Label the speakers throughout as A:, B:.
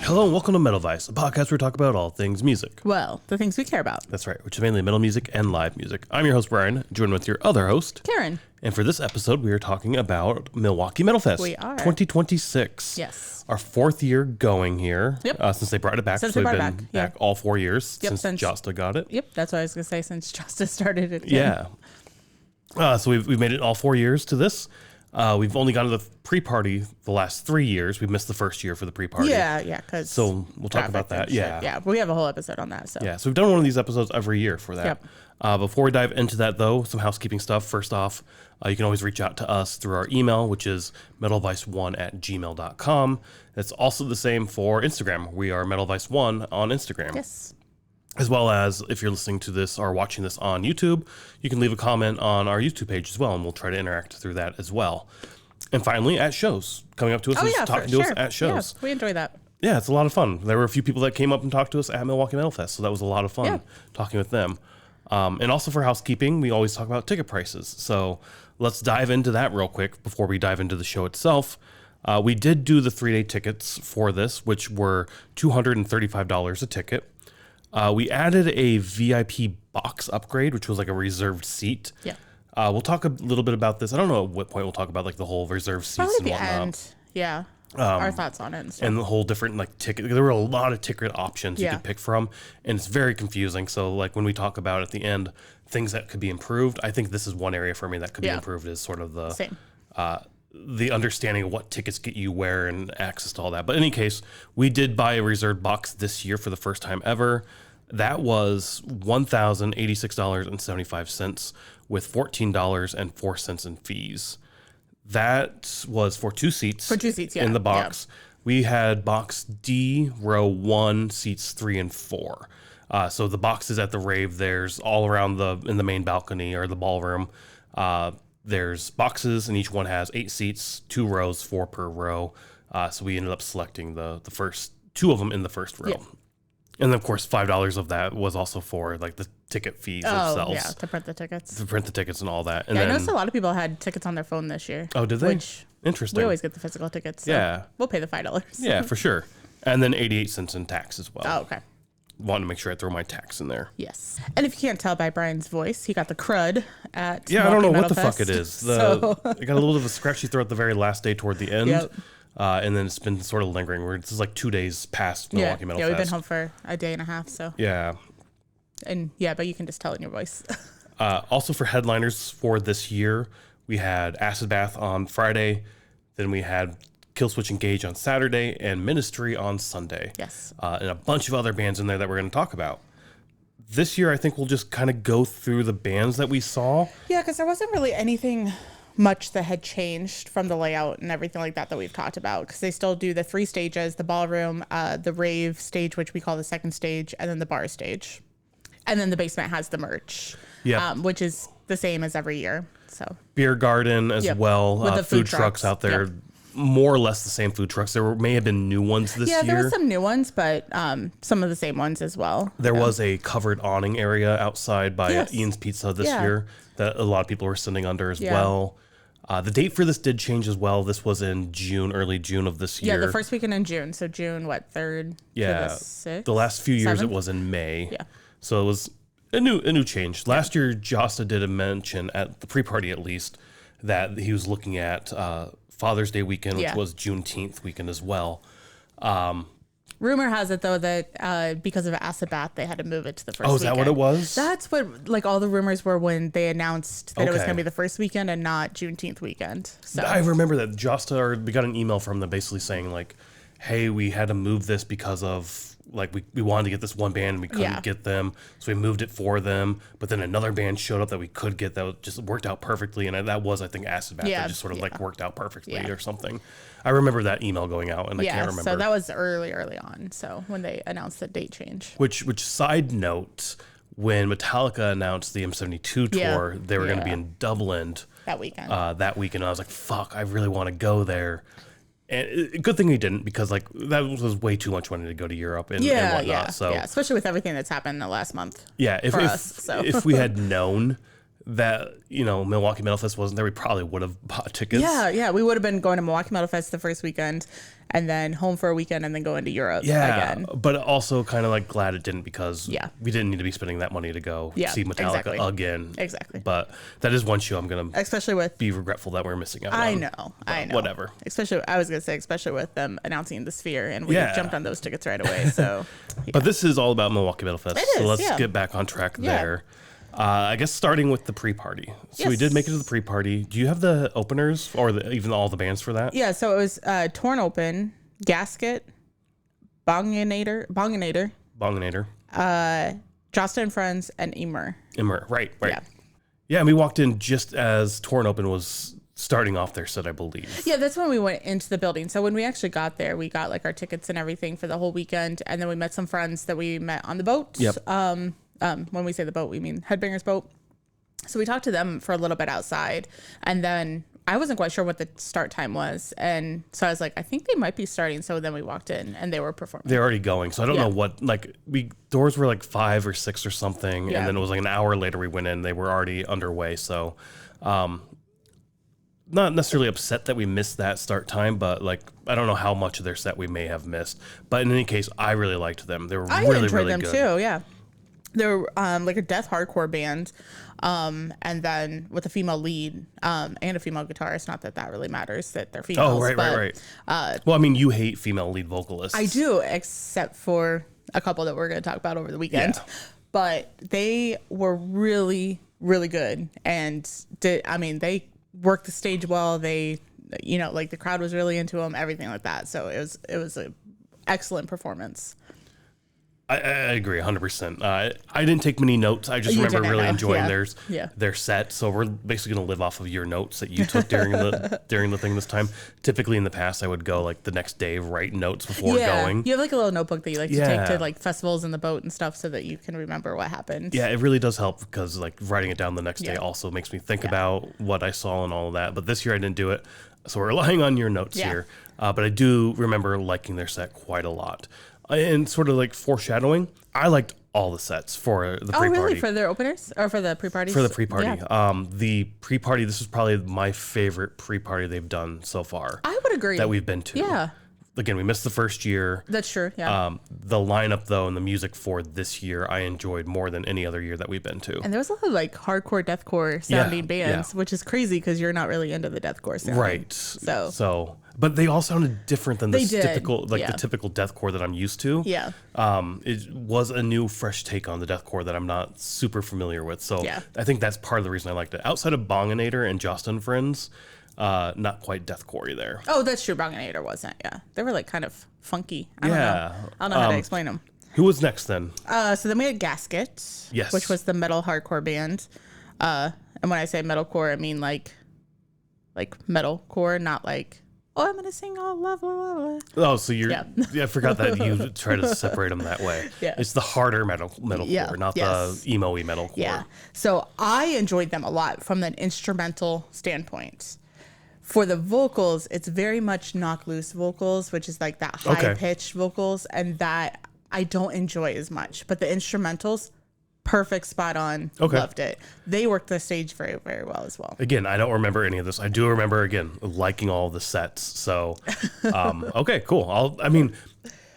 A: Hello and welcome to Metal Vice, a podcast where we talk about all things music.
B: Well, the things we care about.
A: That's right, which is mainly metal music and live music. I'm your host, Brian, joined with your other host,
B: Karen.
A: And for this episode, we are talking about Milwaukee Metal Fest.
B: We are.
A: 2026.
B: Yes.
A: Our fourth year going here.
B: Yep.
A: Since they brought it back.
B: Since
A: so
B: they
A: we've
B: brought it
A: been
B: back,
A: back all 4 years since Josta got it.
B: Yep, that's what I was going to say, since Josta started it again.
A: Yeah. So we've made it all 4 years to this. We've only gone to the pre-party the last 3 years. We missed the first year for the pre-party.
B: Yeah.
A: So we'll talk about that.
B: Yeah, we have a whole episode on that. So
A: we've done one of these episodes every year for that.
B: Yep.
A: Before we dive into that, though, some housekeeping stuff. First off, you can always reach out to us through our email, which is metalvice1@gmail.com. It's also the same for Instagram. We are metalvice1 on Instagram.
B: Yes.
A: As well as if you're listening to this or watching this on YouTube, you can leave a comment on our YouTube page as well, and we'll try to interact through that as well. And finally, at shows, coming up to us and talking to us at shows.
B: Yes, we enjoy that.
A: Yeah, it's a lot of fun. There were a few people that came up and talked to us at Milwaukee Metal Fest, so that was a lot of fun talking with them. And also for housekeeping, we always talk about ticket prices. So let's dive into that real quick before we dive into the show itself. We did do the 3-day tickets for this, which were $235 a ticket. We added a VIP box upgrade, which was like a reserved seat.
B: Yeah.
A: We'll talk a little bit about this. I don't know at what point we'll talk about like the whole reserved seats
B: Probably
A: and
B: the
A: whatnot.
B: end. Yeah. Our thoughts on it and stuff.
A: And the whole different like ticket. There were a lot of ticket options you could pick from, and it's very confusing. So like when we talk about at the end things that could be improved, I think this is one area for me that could be improved is sort of the
B: Same.
A: The understanding of what tickets get you where and access to all that. But in any case, we did buy a reserved box this year for the first time ever. That was $1,086.75 with $14.04 in fees. That was for 2 seats.
B: For 2 seats,
A: in the box. Yeah. We had box D, row 1, seats 3 and 4. So the boxes at the rave, there's all around in the main balcony or the ballroom. There's boxes, and each one has 8 seats, 2 rows, 4 per row. So we ended up selecting the first 2 of them in the first row. Yeah. And then, of course, $5 of that was also for like the ticket fees themselves.
B: Yeah, to print the tickets.
A: And all that. And
B: I noticed a lot of people had tickets on their phone this year.
A: Oh, did they?
B: Which
A: interesting.
B: We always get the physical tickets. So we'll pay the $5.
A: Yeah, for sure. And then 88 cents in tax as well.
B: Oh, okay.
A: Wanted to make sure I throw my tax in there.
B: Yes. And if you can't tell by Brian's voice, he got the crud at
A: I don't know
B: Metal
A: what the
B: Fest.
A: fuck it is. I got a little bit of a scratchy throat the very last day toward the end.
B: Yep.
A: And then it's been sort of lingering. This is like 2 days past Milwaukee Metal Fest.
B: Yeah, we've been home for a day and a half, so.
A: Yeah.
B: And but you can just tell in your voice.
A: Also for headliners for this year, we had Acid Bath on Friday. Then we had Killswitch Engage on Saturday and Ministry on Sunday.
B: Yes.
A: And a bunch of other bands in there that we're going to talk about. This year, I think we'll just kind of go through the bands that we saw.
B: Yeah, because there wasn't really anything much that had changed from the layout and everything like that we've talked about, because they still do the 3 stages, the ballroom, the rave stage, which we call the second stage, and then the bar stage. And then the basement has the merch, which is the same as every year. So
A: beer garden as well,
B: with the
A: food trucks out there, more or less the same food trucks. There may have been new ones this year.
B: Yeah, there were some new ones, but some of the same ones as well.
A: There was a covered awning area outside by Ian's Pizza this year that a lot of people were sitting under as well. The date for this did change as well. This was in June, early June of this year.
B: Yeah, the first weekend in June. So June, 3rd to the 6th?
A: The last few years
B: 7th?
A: it was in May.
B: Yeah.
A: So it was a new change. Last year, Josta did a mention, at the pre-party at least, that he was looking at Father's Day weekend, which was Juneteenth weekend as well.
B: Rumor has it, though, that because of Acid Bath, they had to move it to the first weekend.
A: Oh, is that what it was?
B: That's what, like, all the rumors were when they announced that it was going to be the first weekend and not Juneteenth weekend. So
A: I remember that Josta, we got an email from them basically saying, like, hey, we had to move this because of, like, we wanted to get this one band and we couldn't get them, so we moved it for them. But then another band showed up that we could get that just worked out perfectly, and that was, I think, Acid Bath. That just sort of like worked out perfectly or something. I remember that email going out, and I can't remember.
B: So that was early on. So when they announced the date change.
A: Which side note, when Metallica announced the M72 tour, they were going to be in Dublin
B: that weekend.
A: I was like, fuck, I really want to go there. And good thing we didn't, because like that was way too much money to go to Europe and whatnot. So
B: especially with everything that's happened in the last month.
A: Yeah, if we had known that, you know, Milwaukee Metal Fest wasn't there, we probably would have bought tickets.
B: Yeah, we would have been going to Milwaukee Metal Fest the first weekend, and then home for a weekend and then go into Europe
A: Yeah,
B: again.
A: but also kind of like glad it didn't because
B: Yeah.
A: we didn't need to be spending that money to go
B: Yeah,
A: see Metallica
B: exactly.
A: again.
B: Exactly.
A: But that is one show I'm going to
B: Especially with,
A: be regretful that we're missing out on.
B: I know.
A: Whatever.
B: Especially, I was going to say, especially with them announcing the Sphere, and we
A: Yeah.
B: jumped on those tickets right away. So, yeah.
A: But this is all about Milwaukee Metal Fest.
B: It
A: So
B: is,
A: let's
B: yeah.
A: get back on track
B: Yeah.
A: there. I guess starting with the pre-party. So we
B: Yes.
A: did make it to the pre-party. Do you have the openers or even all the bands for that?
B: Yeah, so it was Torn Open, Gasket, Bonginator,
A: Bonginator.
B: Josta and Friends, and Emer.
A: Immer. Right.
B: Yeah.
A: Yeah, and we walked in just as Torn Open was starting off their set, I believe.
B: Yeah, that's when we went into the building. So when we actually got there, we got like our tickets and everything for the whole weekend, and then we met some friends that we met on the boat.
A: Yep.
B: When we say the boat, we mean Headbangers Boat. So we talked to them for a little bit outside, and then I wasn't quite sure what the start time was, and so I was like, I think they might be starting. So then we walked in, and they were performing.
A: They're already going, so I don't
B: Yeah.
A: know what, like, doors were like 5 or 6 or something,
B: Yeah.
A: and then it was like an hour later we went in, they were already underway, so not necessarily upset that we missed that start time, but like, I don't know how much of their set we may have missed, but in any case, I really liked them. They were
B: I
A: really,
B: enjoyed
A: really
B: them
A: good.
B: too. Yeah, they're like a death hardcore band, and then with a female lead and a female guitarist. Not that really matters that they're females.
A: Oh, right. Well, I mean, you hate female lead vocalists.
B: I do, except for a couple that we're going to talk about over the weekend.
A: Yeah.
B: But they were really, really good, and they worked the stage well. They, like the crowd was really into them, everything like that. So it was a excellent performance.
A: I agree 100%. I didn't take many notes. I just
B: You
A: remember
B: didn't,
A: really
B: no.
A: enjoying
B: Yeah.
A: their set. So we're basically going to live off of your notes that you took during the thing this time. Typically in the past, I would go like the next day, write notes before going.
B: You have like a little notebook that you like to
A: Yeah.
B: take to like festivals in the boat and stuff so that you can remember what happened.
A: Yeah, it really does help because like writing it down the next day
B: Yeah.
A: also makes me think about what I saw and all of that. But this year I didn't do it. So we're relying on your notes
B: Yeah.
A: here. But I do remember liking their set quite a lot. And sort of like foreshadowing, I liked all the sets for the pre-party.
B: Oh, really? For their openers or for the pre-parties?
A: For the pre-party.
B: Yeah.
A: The pre-party, this is probably my favorite pre-party they've done so far.
B: I would agree.
A: That we've been to.
B: Yeah.
A: Again, we missed the first year.
B: That's true. Yeah.
A: The lineup, though, and the music for this year, I enjoyed more than any other year that we've been to.
B: And there was a lot of like hardcore deathcore sounding bands, which is crazy because you're not really into the deathcore sound.
A: Right.
B: So,
A: but they all sounded different than the
B: They did,
A: typical, like
B: yeah.
A: the typical deathcore that I'm used to.
B: yeah.
A: It was a new, fresh take on the deathcore that I'm not super familiar with. So
B: Yeah.
A: I think that's part of the reason I liked it. Outside of Bonginator and Justin Friends, not quite deathcore there.
B: Oh, that's true. Bonginator wasn't. Yeah. They were like kind of funky. I don't
A: Yeah.
B: know. I don't know how to explain them.
A: Who was next then?
B: So then we had Gasket,
A: Yes.
B: which was the metal hardcore band. And when I say metalcore, I mean like metalcore, not like, oh, I'm gonna sing all blah blah blah.
A: Oh, so you're.
B: Yeah.
A: Yeah, I forgot that you try to separate them that way.
B: Yeah.
A: It's the harder metalcore,
B: Yeah,
A: not
B: yes.
A: the emo-y metalcore.
B: Yeah. So I enjoyed them a lot from an instrumental standpoint. For the vocals, it's very much knock loose vocals, which is like that high pitched vocals, and that I don't enjoy as much. But the instrumentals, perfect, spot on.
A: Okay.
B: Loved it. They worked the stage very, very well as well.
A: Again, I don't remember any of this. I do remember, again, liking all the sets. So, okay, cool.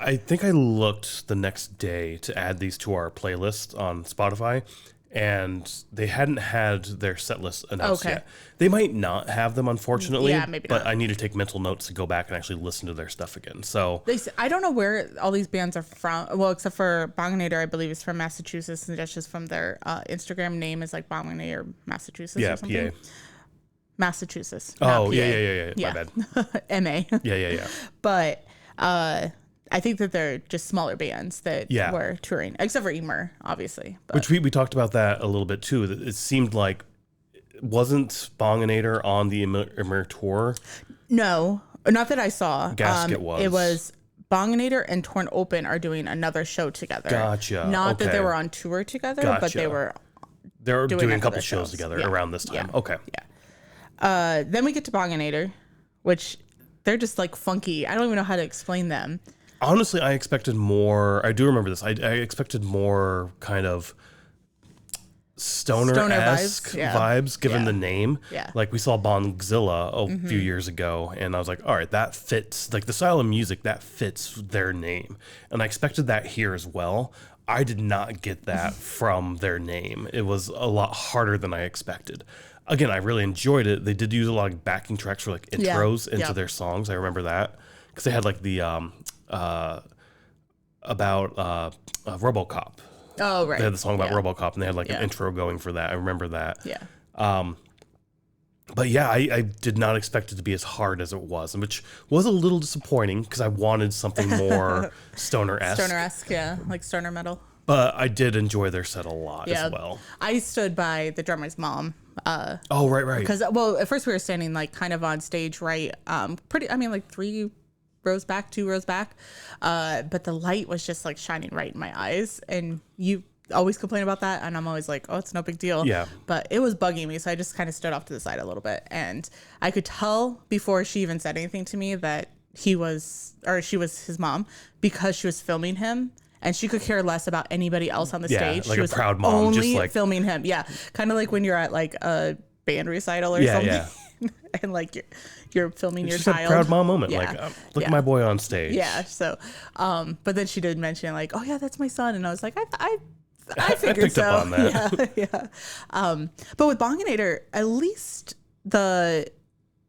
A: I think I looked the next day to add these to our playlist on Spotify, and they hadn't had their set list announced
B: Okay.
A: yet. They might not have them, unfortunately.
B: Yeah, maybe
A: but
B: not.
A: I need to take mental notes to go back and actually listen to their stuff again. So,
B: I don't know where all these bands are from. Well, except for Bonginator, I believe is from Massachusetts, and that's just from their Instagram name is like Bonginator, Massachusetts
A: yeah,
B: or something.
A: PA.
B: Massachusetts. not
A: Oh,
B: PA.
A: yeah. My bad.
B: MA.
A: Yeah.
B: But I think that they're just smaller bands that were touring, except for Emer, obviously. But
A: Which we talked about that a little bit too. That it seemed like, wasn't Bonginator on the Immer tour?
B: no, not that I saw.
A: Gasket was.
B: It was Bonginator and Torn Open are doing another show together.
A: Gotcha.
B: Not that they
A: Okay.
B: were on tour together, but
A: Gotcha.
B: they were.
A: They're doing a
B: another
A: couple shows
B: shows.
A: together
B: Yeah.
A: around this time.
B: Yeah.
A: Okay.
B: Then we get to Bonginator, which they're just like funky. I don't even know how to explain them.
A: Honestly, I expected more. I do remember this. I expected more kind of stoner-esque vibes given the name.
B: Yeah.
A: Like we saw Bongzilla a few years ago, and I was like, all right, that fits. Like the style of music, that fits their name. And I expected that here as well. I did not get that from their name. It was a lot harder than I expected. Again, I really enjoyed it. They did use a lot of backing tracks for like intros into their songs. I remember that because they had like the about RoboCop.
B: Oh, right.
A: They had the song about RoboCop, and they had like an intro going for that. I remember that.
B: Yeah.
A: But yeah, I did not expect it to be as hard as it was, which was a little disappointing because I wanted something more stoner-esque.
B: Stoner-esque, yeah, like stoner metal.
A: But I did enjoy their set a lot as well.
B: I stood by the drummer's mom.
A: Oh, right.
B: Because, well, at first we were standing like kind of on stage, right? Like 2 rows back. But the light was just like shining right in my eyes. And you always complain about that. And I'm always like, oh, it's no big deal.
A: Yeah.
B: But it was bugging me. So I just kind of stood off to the side a little bit. And I could tell before she even said anything to me that she was his mom because she was filming him. And she could care less about anybody else on the stage.
A: Like
B: she was
A: a proud mom,
B: only
A: just like
B: filming him. Yeah, kind of like when you're at like a band recital or something, and like you're filming your
A: just
B: child.
A: A proud mom moment.
B: Yeah.
A: Like, look at my boy on stage.
B: Yeah. So, but then she did mention like, oh yeah, that's my son, and I was like, I figured
A: picked up on that.
B: Yeah. But with Bonginator, at least the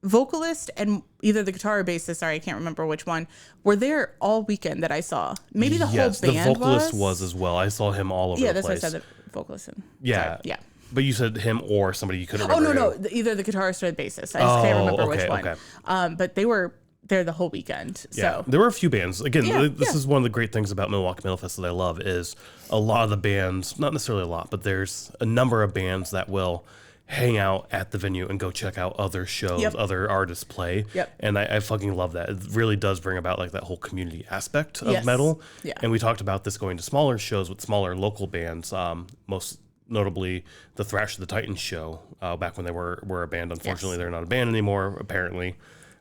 B: vocalist and either the guitar or bassist, sorry, I can't remember which one, were there all weekend that I saw. Maybe the whole band
A: the vocalist was as well. I saw him all over the place.
B: Yeah, that's what I said, the vocalist.
A: Yeah.
B: Yeah.
A: But you said him or somebody you couldn't remember.
B: Oh, no. Either the guitarist or the bassist. I just can't remember which one.
A: Okay.
B: But they were there the whole weekend. So.
A: Yeah, there were a few bands. Again, this is one of the great things about Milwaukee Metal Fest that I love is a lot of the bands, not necessarily a lot, but there's a number of bands that will hang out at the venue and go check out other shows, other artists play.
B: Yep.
A: And I fucking love that. It really does bring about like that whole community aspect of metal.
B: Yeah.
A: And we talked about this going to smaller shows with smaller local bands, most notably the Thrash of the Titans show, back when they were a band. Unfortunately, they're not a band anymore, apparently.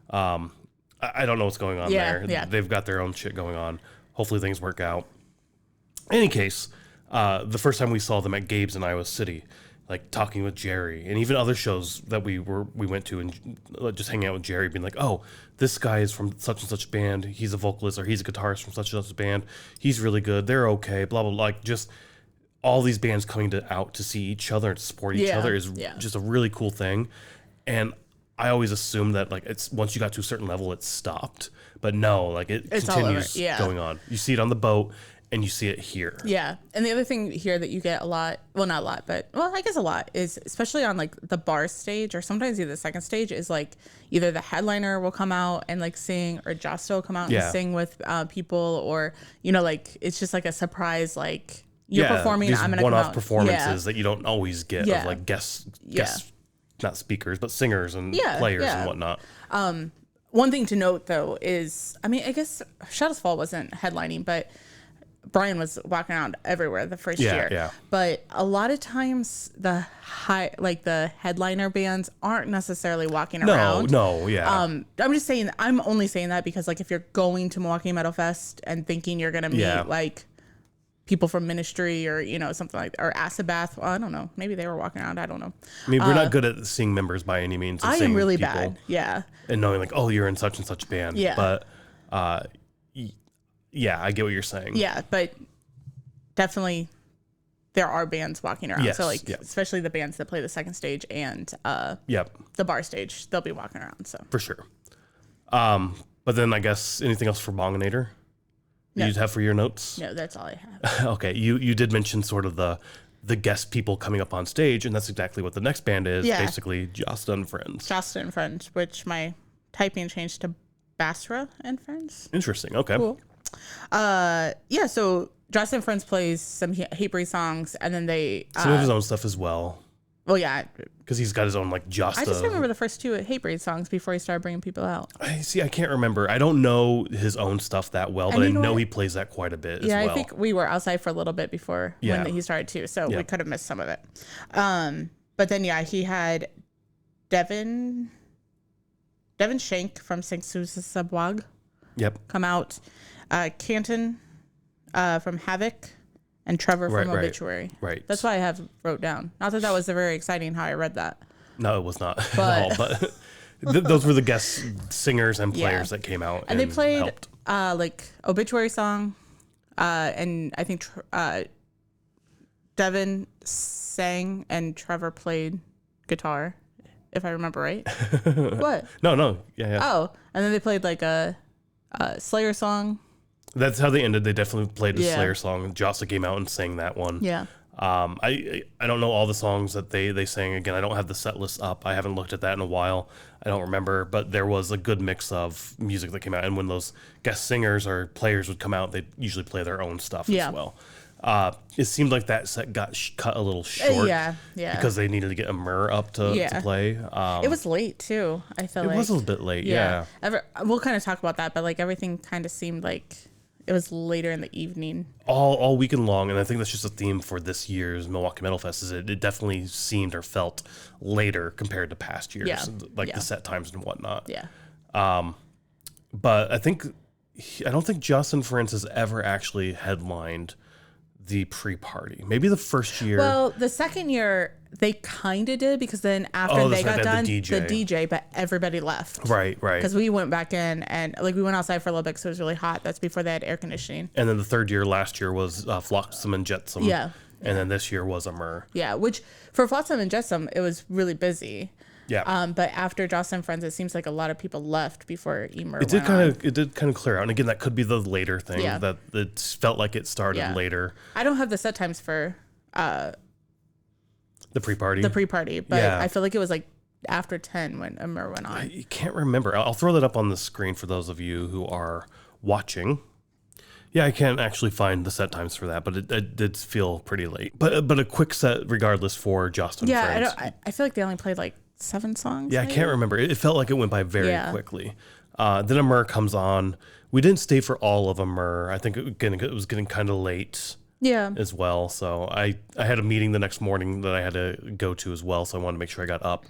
A: I don't know what's going on there.
B: Yeah.
A: They've got their own shit going on. Hopefully things work out. In any case, the first time we saw them at Gabe's in Iowa City, like talking with Jerry, and even other shows that we went to, and just hanging out with Jerry, being like, "Oh, this guy is from such and such band. He's a vocalist, or he's a guitarist from such and such band. He's really good. They're okay." Blah blah blah. Like just all these bands coming out to see each other and to support each other is just a really cool thing. And I always assumed that like it's once you got to a certain level, it stopped. But no, like it continues going on. You see it on the boat. And you see it here. Yeah.
B: And the other thing here that you get a lot, well, not a lot, but, well, I guess a lot, is especially on like the bar stage or sometimes either the second stage is like either the headliner will come out and like sing, or Josta will come out and sing with people, or, you know, like it's just like a surprise, like you're performing,
A: these
B: I'm going to come out.
A: one-off performances that you don't always get of like guest, not speakers, but singers and players and whatnot.
B: One thing to note though is, I mean, I guess Shadows Fall wasn't headlining, but Brian was walking around everywhere the first year. Yeah. But a lot of times the headliner bands aren't necessarily walking around.
A: No, yeah.
B: I'm just saying, I'm only saying that because like if you're going to Milwaukee Metal Fest and thinking you're going to meet like people from Ministry or, you know, something like, or Asabath, well, I don't know. Maybe they were walking around. I don't know.
A: I mean, we're not good at seeing members by any means.
B: I am really bad. Yeah.
A: And knowing like, oh, you're in such and such band.
B: Yeah.
A: But, yeah, I get what you're saying.
B: Yeah, but definitely there are bands walking around. So like, especially the bands that play the second stage and the bar stage, they'll be walking around. So
A: for sure. But then I guess anything else for Bonginator you'd have for your notes?
B: No, that's all I have.
A: Okay, you did mention sort of the guest people coming up on stage, and that's exactly what the next band is. Yeah. Basically, Josta and Friends.
B: Josta and Friends, which my typing changed to Basra and Friends.
A: Interesting. Okay.
B: Cool. So Josta and Friends plays some Hatebreed songs, and then they
A: some of his own stuff as well.
B: Well, yeah,
A: because he's got his own like Josta.
B: I just remember the first two Hatebreed songs before he started bringing people out.
A: I can't remember. I don't know his own stuff that well, but I know he plays that quite a bit as well.
B: Yeah, I think we were outside for a little bit before when he started too, so we could have missed some of it. But then he had Devin Shank from Saint-Sous-Sabwag.
A: Yep.
B: Come out. Canton from Havoc, and Trevor
A: Right,
B: from
A: right,
B: Obituary.
A: right.
B: That's why I have wrote down. Not that that was very exciting how I read that.
A: No, it was not at
B: But-
A: all. But those were the guest singers and players that came out
B: And they played
A: helped.
B: like Obituary song, and I think Devin sang and Trevor played guitar, if I remember right. What?
A: No, yeah.
B: Oh, and then they played like a Slayer song.
A: That's how they ended. They definitely played the
B: Yeah.
A: Slayer song. Jossa came out and sang that one.
B: Yeah.
A: I don't know all the songs that they sang. Again, I don't have the set list up. I haven't looked at that in a while. I don't remember, but there was a good mix of music that came out. And when those guest singers or players would come out, they usually play their own stuff as well. It seemed like that set got cut a little short.
B: Yeah.
A: Because they needed to get a Myrrh up to play.
B: It was late too. I felt like
A: it was a little bit late. Yeah.
B: We'll kind of talk about that, but like everything kind of seemed like it was later in the evening.
A: All weekend long, and I think that's just a theme for this year's Milwaukee Metal Fest. Is it definitely seemed or felt later compared to past years, the set times and whatnot.
B: Yeah.
A: But I don't think Justin Francis ever actually headlined the pre-party. Maybe the first year.
B: Well, the second year they kind of did, because then after they got done, the DJ, but everybody left.
A: Right.
B: Because we went back in and like we went outside for a little bit because it was really hot. That's before they had air conditioning.
A: And then the third year, last year, was Flotsam and Jetsam.
B: Yeah.
A: And then this year was a Myrrh.
B: Yeah, which for Flotsam and Jetsam, it was really busy.
A: Yeah.
B: But after Jocelyn Friends, it seems like a lot of people left before Emer
A: It did kind of clear out. And again, that could be the later thing, that it felt like it started later.
B: I don't have the set times for
A: The pre-party.
B: But I feel like it was like after 10 when Emer went on.
A: I can't remember. I'll throw that up on the screen for those of you who are watching. Yeah, I can't actually find the set times for that, but it did feel pretty late. But a quick set regardless for Justin Friends.
B: I feel like they only played like 7 songs.
A: Yeah, maybe? I can't remember. It felt like it went by very quickly. Then a Myrrh comes on. We didn't stay for all of a Myrrh. I think it was getting kind of late.
B: Yeah.
A: As well. So I had a meeting the next morning that I had to go to as well. So I wanted to make sure I got up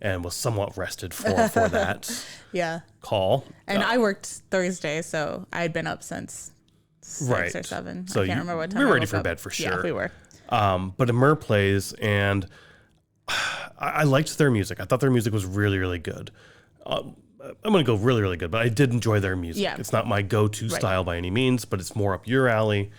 A: and was somewhat rested for that call. And
B: I worked Thursday, so I had been up since 6 or 7. So I can't remember what time.
A: We were ready for bed for sure.
B: Yeah, we were.
A: But a Myrrh plays, and I liked their music. I thought their music was really, really good. I'm going to go really, really good, but I did enjoy their music.
B: Yeah.
A: It's not my go-to style by any means, but it's more up your alley.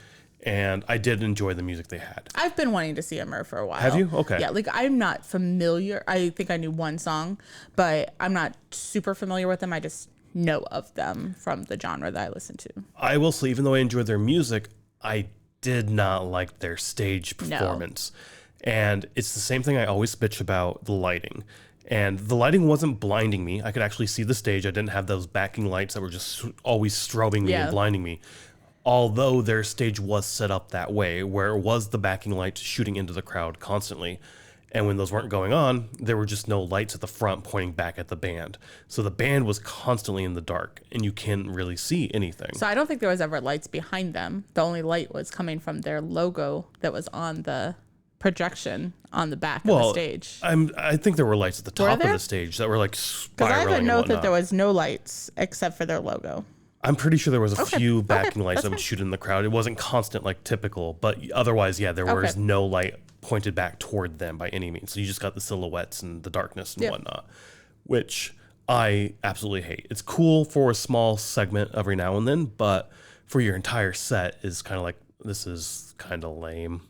A: And I did enjoy the music they had.
B: I've been wanting to see Emer for a while.
A: Have you? Okay.
B: Yeah, like I'm not familiar. I think I knew one song, but I'm not super familiar with them. I just know of them from the genre that I listen to.
A: I will say, even though I enjoyed their music, I did not like their stage performance. No. And it's the same thing I always bitch about, the lighting. And the lighting wasn't blinding me. I could actually see the stage. I didn't have those backing lights that were just always strobing me and blinding me. Although their stage was set up that way, where it was the backing lights shooting into the crowd constantly. And when those weren't going on, there were just no lights at the front pointing back at the band. So the band was constantly in the dark, and you can't really see anything.
B: So I don't think there was ever lights behind them. The only light was coming from their logo that was on the projection on the back of the stage.
A: I think there were lights at the top of the stage that were like spiraling.
B: Because I have a note that there was no lights except for their logo.
A: I'm pretty sure there was a few backing lights that would shoot in the crowd. It wasn't constant like typical, but otherwise, there was no light pointed back toward them by any means. So you just got the silhouettes and the darkness and whatnot, which I absolutely hate. It's cool for a small segment every now and then, but for your entire set is kind of like, this is kind of lame.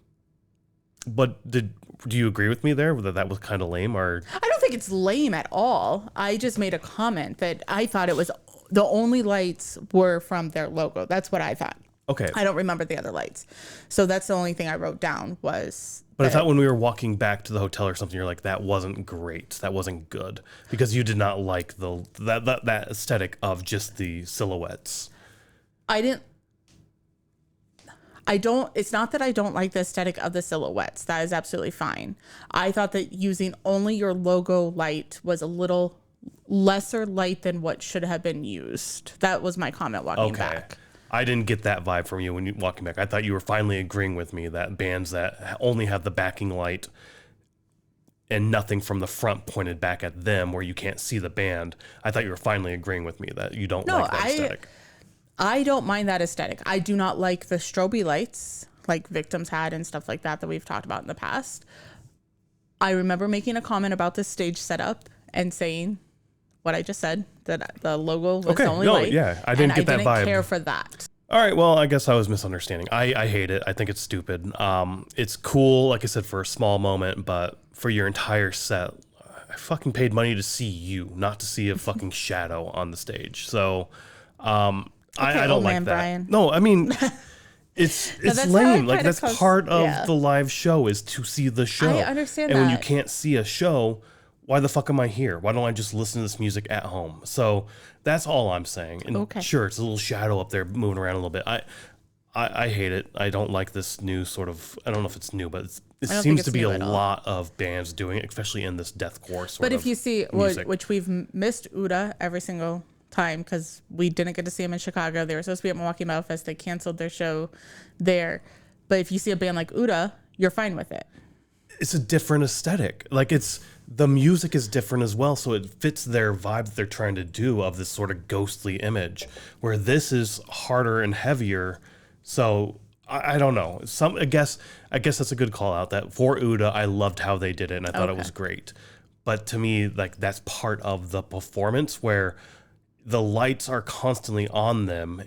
A: But do you agree with me there that was kind of lame? Or
B: I don't think it's lame at all. I just made a comment that I thought it was the only lights were from their logo. That's what I thought.
A: Okay.
B: I don't remember the other lights. So that's the only thing I wrote down was.
A: But I thought when we were walking back to the hotel or something, you're like, that wasn't great. That wasn't good. Because you did not like that aesthetic of just the silhouettes.
B: It's not that I don't like the aesthetic of the silhouettes. That is absolutely fine. I thought that using only your logo light was a little lesser light than what should have been used. That was my comment walking back.
A: I didn't get that vibe from you when you walking back. I thought you were finally agreeing with me that bands that only have the backing light and nothing from the front pointed back at them where you can't see the band, I thought you were finally agreeing with me that you don't like that aesthetic.
B: I don't mind that aesthetic. I do not like the strobe lights like victims had and stuff like that we've talked about in the past. I remember making a comment about this stage setup and saying what I just said, that the logo was the only light.
A: Yeah, I didn't get that vibe.
B: I didn't care for that.
A: All right, well, I guess I was misunderstanding. I hate it. I think it's stupid. It's cool, like I said, for a small moment, but for your entire set, I fucking paid money to see you, not to see a fucking shadow on the stage. So, I don't like that.
B: Brian.
A: No, I mean, it's lame. Like, that's part of the live show is to see the show.
B: I understand
A: and
B: that.
A: when you can't see a show, why the fuck am I here? Why don't I just listen to this music at home? So that's all I'm saying. And sure, it's a little shadow up there moving around a little bit. I hate it. I don't like this new sort of, I don't know if it's new, but it seems to be a lot of bands doing it, especially in this deathcore sort of
B: But if you see, which we've missed Uda every single time because we didn't get to see them in Chicago. They were supposed to be at Milwaukee Metal Fest. They canceled their show there. But if you see a band like Uda, you're fine with it.
A: It's a different aesthetic. Like the music is different as well, so it fits their vibe that they're trying to do of this sort of ghostly image, where this is harder and heavier. So I don't know. I guess that's a good call out. That for Uda, I loved how they did it, and I thought it was great. But to me, like that's part of the performance where the lights are constantly on them,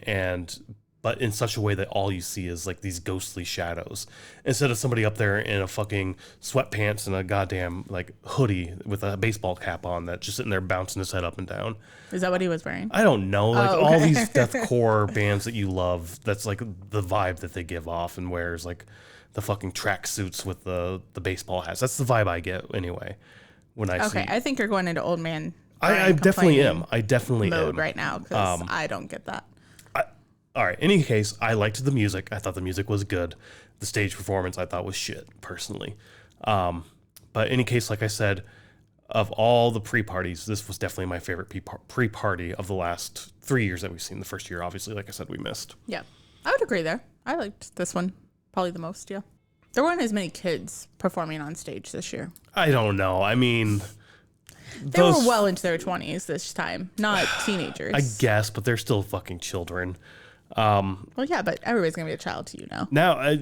A: but in such a way that all you see is like these ghostly shadows instead of somebody up there in a fucking sweatpants and a goddamn like hoodie with a baseball cap on that's just sitting there bouncing his head up and down.
B: Is that what he was wearing?
A: I don't know. Like all these deathcore bands that you love, that's like the vibe that they give off, and wears like the fucking track suits with the baseball hats. That's the vibe I get anyway when I see.
B: Okay, I think you're going into old man.
A: I definitely am. I definitely
B: mode
A: am
B: right now because I don't get that.
A: All right. In any case, I liked the music. I thought the music was good. The stage performance I thought was shit, personally. But in any case, like I said, of all the pre-parties, this was definitely my favorite pre-party of the last 3 years that we've seen. The first year, obviously, like I said, we missed.
B: Yeah, I would agree there. I liked this one probably the most, yeah. There weren't as many kids performing on stage this year.
A: I don't know. I mean...
B: They were well into their 20s this time, not teenagers.
A: I guess, but they're still fucking children.
B: Well, yeah, but everybody's going to be a child to you now.
A: Now,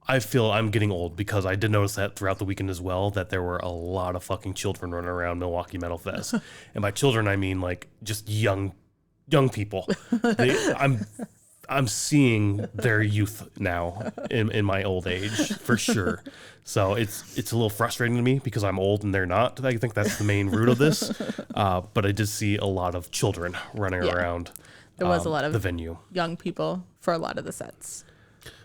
A: I feel I'm getting old because I did notice that throughout the weekend as well, that there were a lot of fucking children running around Milwaukee Metal Fest. And by children, I mean like just young people. I'm seeing their youth now in my old age for sure. So it's a little frustrating to me because I'm old and they're not. I think that's the main root of this. But I did see a lot of children running around.
B: There was a lot of
A: the venue,
B: young people for a lot of the sets.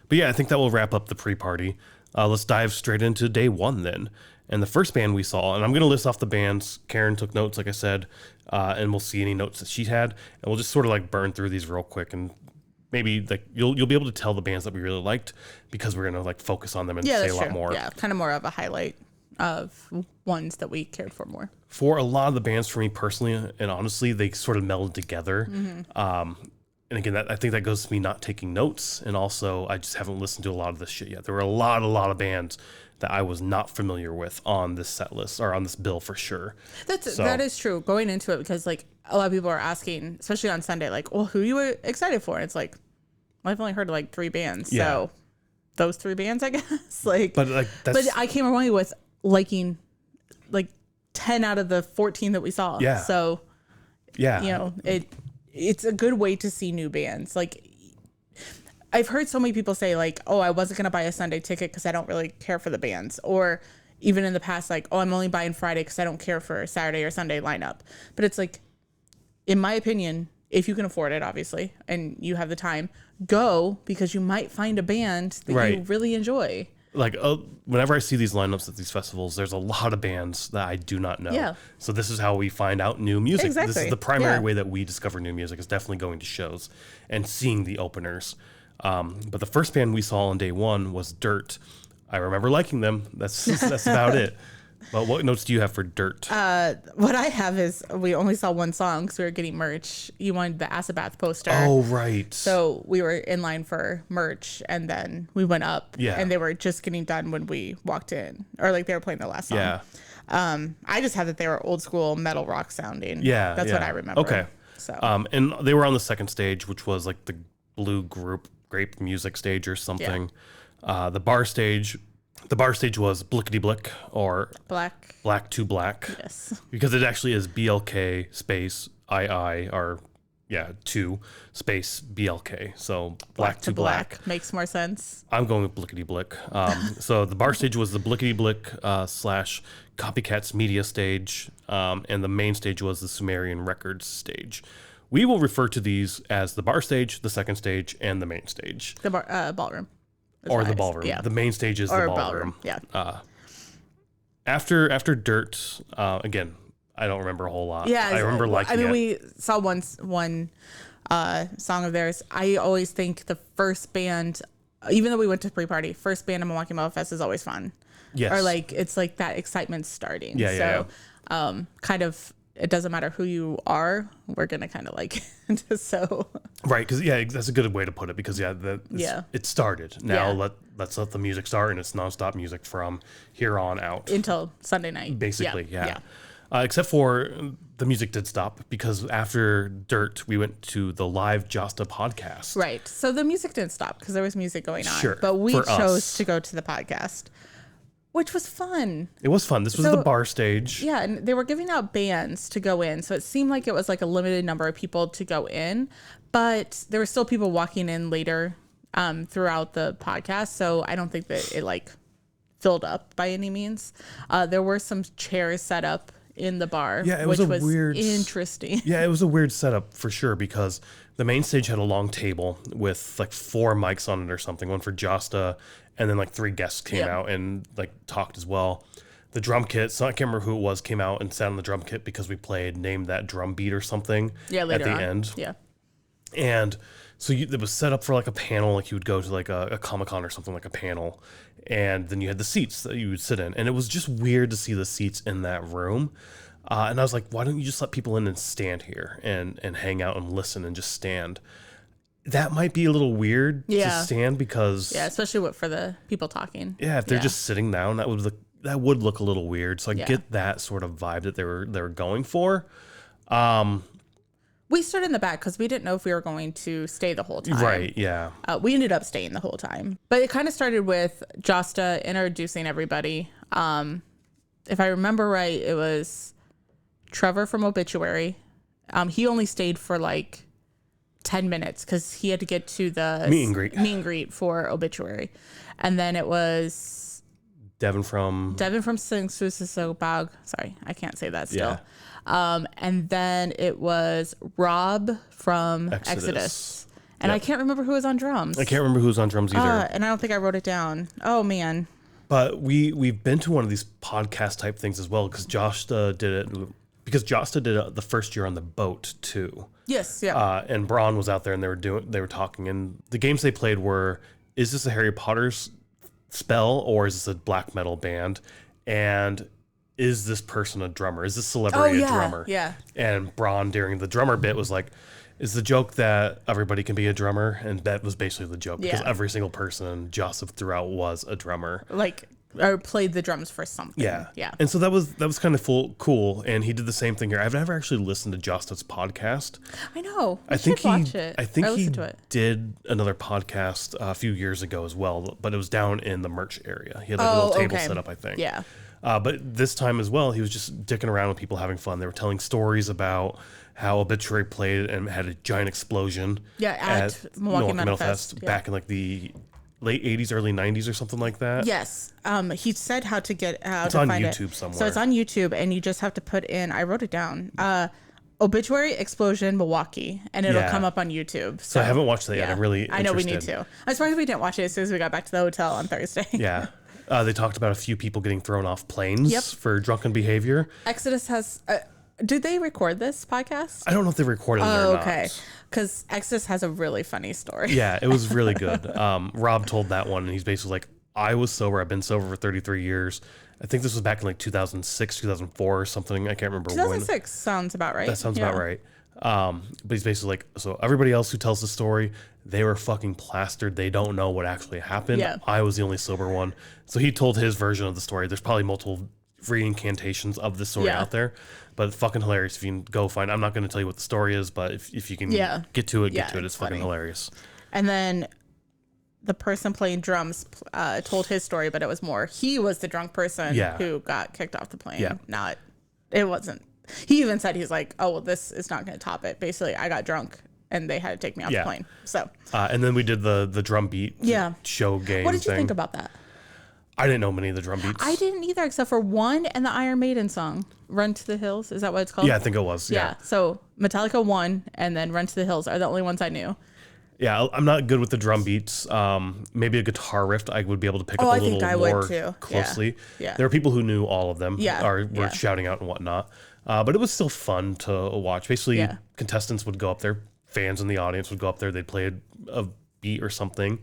A: But yeah, I think that will wrap up the pre-party. Let's dive straight into day one then. And the first band we saw, and I'm going to list off the bands. Karen took notes, like I said, and we'll see any notes that she had, and we'll just sort of like burn through these real quick, and maybe like you'll be able to tell the bands that we really liked because we're going to like focus on them and say a lot more.
B: Yeah, kind of more of a highlight of ones that we cared for more.
A: For a lot of the bands, for me personally, and honestly, they sort of melded together. Mm-hmm. And again, I think that goes to me not taking notes, and also I just haven't listened to a lot of this shit yet. There were a lot of bands that I was not familiar with on this set list or on this bill for sure.
B: That is true. Going into it, because like a lot of people are asking, especially on Sunday, like, well, who are you excited for? And it's like, well, I've only heard of like 3 bands, so those 3 bands, I guess. But I came away with liking like 10 out of the 14 that we saw.
A: Yeah.
B: So it's a good way to see new bands. Like, I've heard so many people say like, oh, I wasn't going to buy a Sunday ticket because I don't really care for the bands. Or even in the past, like, oh, I'm only buying Friday because I don't care for Saturday or Sunday lineup. But it's like, in my opinion, if you can afford it, obviously, and you have the time, go, because you might find a band that you really enjoy.
A: Like, whenever I see these lineups at these festivals, there's a lot of bands that I do not know.
B: Yeah.
A: So this is how we find out new music.
B: Exactly.
A: This is the primary way that we discover new music, is definitely going to shows and seeing the openers. But the first band we saw on day one was Dirt. I remember liking them. That's about it. But what notes do you have for Dirt?
B: What I have is we only saw one song because we were getting merch. You wanted the Acid Bath poster.
A: Oh, right.
B: So we were in line for merch, and then we went up, and they were just getting done when we walked in, or like they were playing their last song.
A: Yeah.
B: I just had that they were old school metal rock sounding.
A: Yeah.
B: That's what I remember.
A: Okay.
B: So.
A: And they were on the second stage, which was like the blue group grape music stage or something. The bar stage was Blickety Blick, or Black to Black.
B: Yes.
A: Because it actually is BLK space II, or 2 space BLK. So Black to Black.
B: Makes more sense.
A: I'm going with Blickety Blick. So the bar stage was the Blickety Blick slash Copycats Media stage, and the main stage was the Sumerian Records stage. We will refer to these as the bar stage, the second stage, and the main stage.
B: The ballroom.
A: Or the ballroom. Yeah. The main stage is the ballroom.
B: Yeah.
A: After Dirt, again, I don't remember a whole lot.
B: Yeah.
A: I remember liking it.
B: We saw one song of theirs. I always think the first band, even though we went to pre-party, first band at Milwaukee Metal Fest is always fun.
A: Yes.
B: Or like, it's like that excitement starting.
A: Yeah.
B: Kind of, it doesn't matter who you are, we're going to kind of like it. So.
A: Right. Because, that's a good way to put it. Because, it started. Now let's let the music start, and it's nonstop music from here on out.
B: Until Sunday night.
A: Basically, yeah. Except for the music did stop, because after Dirt, we went to the live Josta podcast.
B: Right. So the music didn't stop because there was music going on.
A: Sure.
B: But we chose to go to the podcast, which was fun.
A: It was fun. This was the bar stage.
B: Yeah, and they were giving out bands to go in. So it seemed like it was like a limited number of people to go in. But there were still people walking in later throughout the podcast. So I don't think that it like filled up by any means. There were some chairs set up in the bar, which was weird, interesting.
A: Yeah, it was a weird setup for sure, because the main stage had a long table with like 4 mics on it or something, one for Josta, and then like 3 guests came out and like talked as well. The drum kit, so I can't remember who it was, came out and sat on the drum kit because we played Name That Drum Beat or something at the end.
B: Yeah.
A: And so it was set up for like a panel, like you would go to like a Comic-Con or something, like a panel. And then you had the seats that you would sit in. And it was just weird to see the seats in that room. And I was like, why don't you just let people in and stand here and hang out and listen and just stand? That might be a little weird to stand, because...
B: Yeah, especially for the people talking.
A: Yeah, if they're just sitting down, that would look a little weird. So I get that sort of vibe that they were going for.
B: We stood in the back because we didn't know if we were going to stay the whole time.
A: Right, yeah.
B: We ended up staying the whole time. But it kind of started with Josta introducing everybody. If I remember right, it was Trevor from Obituary. He only stayed for like 10 minutes because he had to get to the
A: meet and
B: greet for Obituary. And then it was
A: Devin from
B: Sing Susisogbog. Sorry, I can't say that still. And then it was Rob from Exodus. And I can't remember who was on drums.
A: I can't remember who was on drums either.
B: And I don't think I wrote it down. Oh, man.
A: But we've been to one of these podcast type things as well, because Josta did it. Because Josta did it the first year on the boat too.
B: Yes, yeah.
A: And Braun was out there, and they were talking, and the games they played were: is this a Harry Potter's spell, or is this a black metal band? And is this person a drummer? Is this celebrity a drummer?
B: Yeah.
A: And Braun, during the drummer bit, was like, is the joke that everybody can be a drummer? And that was basically the joke, because every single person Joseph throughout was a drummer.
B: Or played the drums for something.
A: Yeah.
B: Yeah.
A: And so that was kind of cool. And he did the same thing here. I've never actually listened to Josta's podcast.
B: I know.
A: I think
B: watch it.
A: I think he did another podcast a few years ago as well, but it was down in the merch area. He had like a little table set up, I think.
B: Yeah.
A: But this time as well, he was just dicking around with people, having fun. They were telling stories about how Obituary played and had a giant explosion.
B: Yeah, at Milwaukee Metal Fest
A: back in like the late 80s, early 90s or something like that.
B: Yes. He said how to find it.
A: It's on YouTube somewhere.
B: So it's on YouTube, and you just have to put in, I wrote it down, Obituary Explosion Milwaukee, and it'll come up on YouTube.
A: So I haven't watched that yet. I'm really interested.
B: I know we need to. I'm surprised we didn't watch it as soon as we got back to the hotel on Thursday.
A: Yeah. They talked about a few people getting thrown off planes for drunken behavior.
B: Exodus has... did they record this podcast?
A: I don't know if they recorded it or not.
B: Okay. Because Exodus has a really funny story.
A: Yeah, it was really good. Rob told that one, and he's basically like, I was sober. I've been sober for 33 years. I think this was back in like 2006, 2004 or something. I can't remember
B: 2006 sounds about right.
A: That sounds about right. But he's basically like, so everybody else who tells the story, they were fucking plastered. They don't know what actually happened.
B: Yeah.
A: I was the only sober one. So he told his version of the story. There's probably multiple reincantations of this story out there, but fucking hilarious. If you can go find, I'm not going to tell you what the story is, but if you can get to it, it's fucking hilarious.
B: And then the person playing drums told his story, but it was more he was the drunk person who got kicked off the plane. Not it wasn't. He even said he's like, oh well, this is not going to top it. Basically, I got drunk and they had to take me off the plane. So
A: and then we did the drum beat show game.
B: What did you think about that?
A: I didn't know many of the drum beats.
B: I didn't either, except for one and the Iron Maiden song, "Run to the Hills." Is that what it's called?
A: Yeah, I think it was. Yeah.
B: So Metallica 1 and then "Run to the Hills" are the only ones I knew.
A: Yeah, I'm not good with the drum beats. Maybe a guitar riff I would be able to pick up a little more closely.
B: Yeah.
A: There are people who knew all of them. Or were
B: Yeah.
A: shouting out and whatnot. But it was still fun to watch. Basically, contestants would go up there, fans in the audience would go up there, they'd play a beat or something,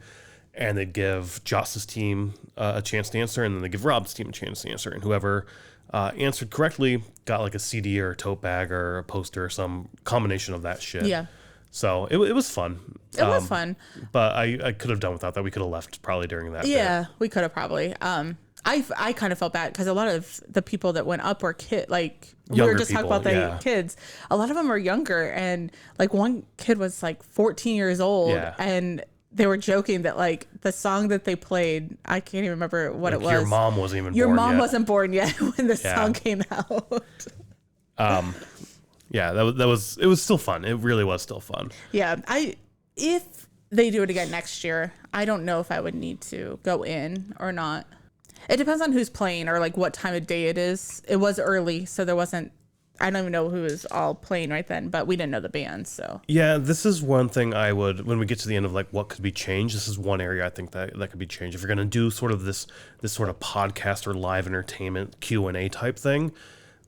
A: and they'd give Joss's team a chance to answer, and then they give Rob's team a chance to answer. And whoever answered correctly got like a CD or a tote bag or a poster or some combination of that shit.
B: Yeah.
A: So it was fun.
B: It was fun.
A: But I could have done without that. We could have left probably during that.
B: Yeah, we could have probably. I kind of felt bad because a lot of the people that went up were we were just talking about the kids. A lot of them are younger, and like one kid was like 14 years old, and they were joking that like the song that they played, I can't even remember what it was.
A: Your mom wasn't even born yet.
B: Your mom wasn't born yet when the song came out.
A: Yeah, it was still fun. It really was still fun.
B: Yeah, if they do it again next year, I don't know if I would need to go in or not. It depends on who's playing or like what time of day it is. It was early, so there wasn't. I don't even know who was all playing right then, but we didn't know the band, so.
A: Yeah, this is one thing I would, when we get to the end of like what could be changed, this is one area I think that could be changed. If you're going to do sort of this sort of podcast or live entertainment Q&A type thing,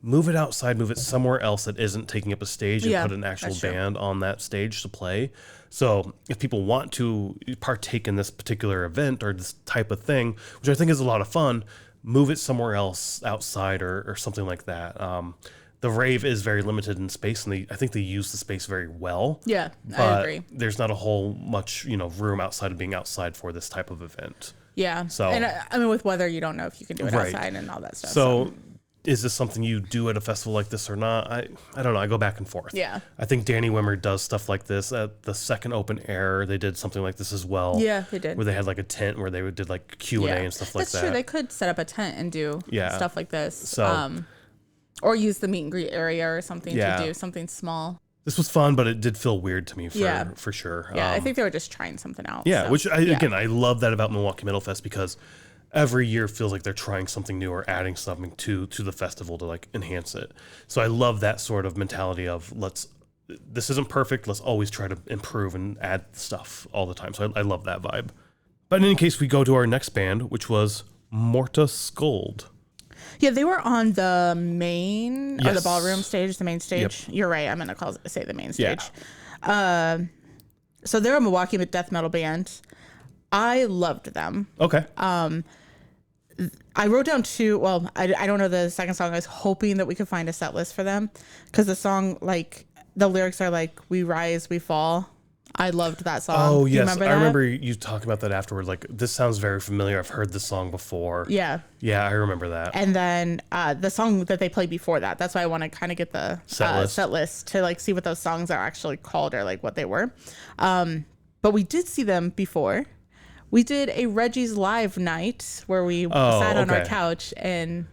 A: move it outside, move it somewhere else that isn't taking up a stage, and put an actual band on that stage to play. So if people want to partake in this particular event or this type of thing, which I think is a lot of fun, move it somewhere else outside or something like that. The rave is very limited in space, and I think they use the space very well.
B: Yeah, I agree.
A: There's not a whole much room outside of being outside for this type of event.
B: Yeah.
A: So,
B: and I mean, with weather, you don't know if you can do it outside and all that stuff.
A: So is this something you do at a festival like this or not? I don't know. I go back and forth.
B: Yeah.
A: I think Danny Wimmer does stuff like this at the second open air. They did something like this as well.
B: Yeah, they did.
A: Where they had like a tent where they did like Q&A and stuff like that.
B: That's true. They could set up a tent and do stuff like this. So, or use the meet and greet area or something to do something small. This
A: was fun, but it did feel weird to me for sure.
B: Yeah, I think they were just trying something out.
A: Yeah, so. Which again, I love that about Milwaukee Metal Fest because every year feels like they're trying something new or adding something to the festival to like enhance it. So I love that sort of mentality of this isn't perfect, let's always try to improve and add stuff all the time. So I love that vibe. But in any case, we go to our next band, which was Morta Skuld.
B: Yeah, they were on the main or the ballroom stage, the main stage. Yep. You're right. I'm gonna say the main stage. Yeah. So they're a Milwaukee death metal band. I loved them.
A: Okay.
B: I wrote down two. Well, I don't know the second song. I was hoping that we could find a set list for them because the song, like the lyrics are like "We rise, we fall." I loved that song.
A: Oh, yes. I remember you talking about that afterward. Like, this sounds very familiar. I've heard this song before.
B: Yeah.
A: Yeah, I remember that.
B: And then the song that they played before that. That's why I want to kind of get the set list to like see what those songs are actually called or like what they were. But we did see them before. We did a Reggie's Live night where we sat on our couch and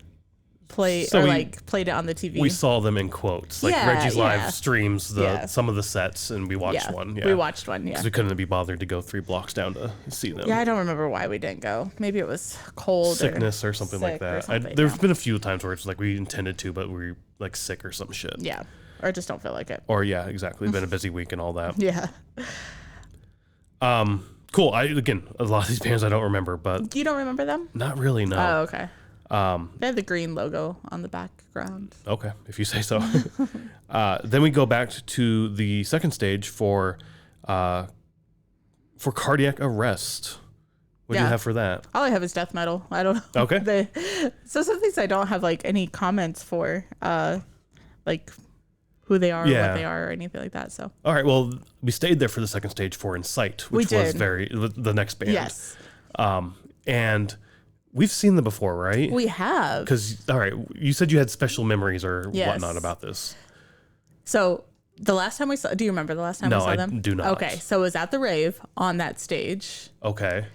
B: played it on the TV.
A: We saw them in quotes. Like Reggie's Live streams some of the sets, and we watched one. Yeah.
B: We watched one,
A: because we couldn't be bothered to go 3 blocks down to see them.
B: Yeah, I don't remember why we didn't go. Maybe it was cold,
A: sickness, or something like that. There's been a few times where it's like we intended to, but we were like sick or some shit.
B: Yeah, or just don't feel like it.
A: Or exactly. Been a busy week and all that.
B: Yeah.
A: Cool. Again, a lot of these bands I don't remember, but
B: you don't remember them?
A: Not really. No.
B: Oh, okay. They have the green logo on the background.
A: Okay, if you say so. Then we go back to the second stage for cardiac arrest. What do you have for that?
B: All I have is death metal. I don't know.
A: Okay.
B: So some things I don't have like any comments for, like who they are, or what they are, or anything like that. So.
A: All right. Well, we stayed there for the second stage for Incite, which was the next band.
B: Yes.
A: And we've seen them before, right?
B: We have.
A: Because, all right, you said you had special memories or whatnot about this.
B: So The last time do you remember the last time we saw them?
A: No, I do not.
B: Okay, so it was at the rave on that stage
A: Okay.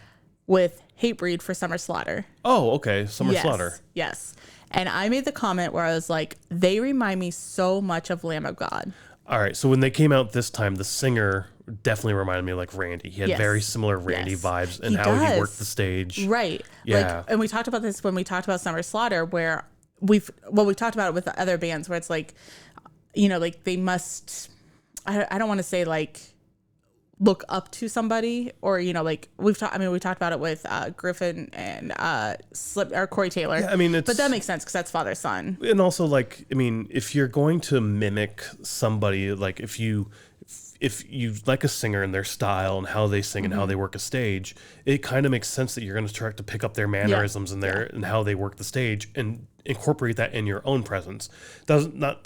B: with Hatebreed for Summer Slaughter.
A: Oh, okay. Summer Slaughter.
B: Yes. And I made the comment where I was like, they remind me so much of Lamb of God.
A: All right. So when they came out this time, the singer definitely reminded me of like Randy. He had very similar Randy vibes and how he worked the stage.
B: Right.
A: Yeah.
B: Like, and we talked about this when we talked about Summer Slaughter, where we've talked about it with the other bands where it's like, you know, like they must, I don't want to say like look up to somebody, or, you know, like we talked about it with Griffin and Corey Taylor.
A: Yeah, I mean,
B: but that makes sense because that's father son.
A: And also, like, I mean, if you're going to mimic somebody, like if you like a singer and their style and how they sing and how they work a stage, it kind of makes sense that you're going to try to pick up their mannerisms and their and how they work the stage and incorporate that in your own presence. Not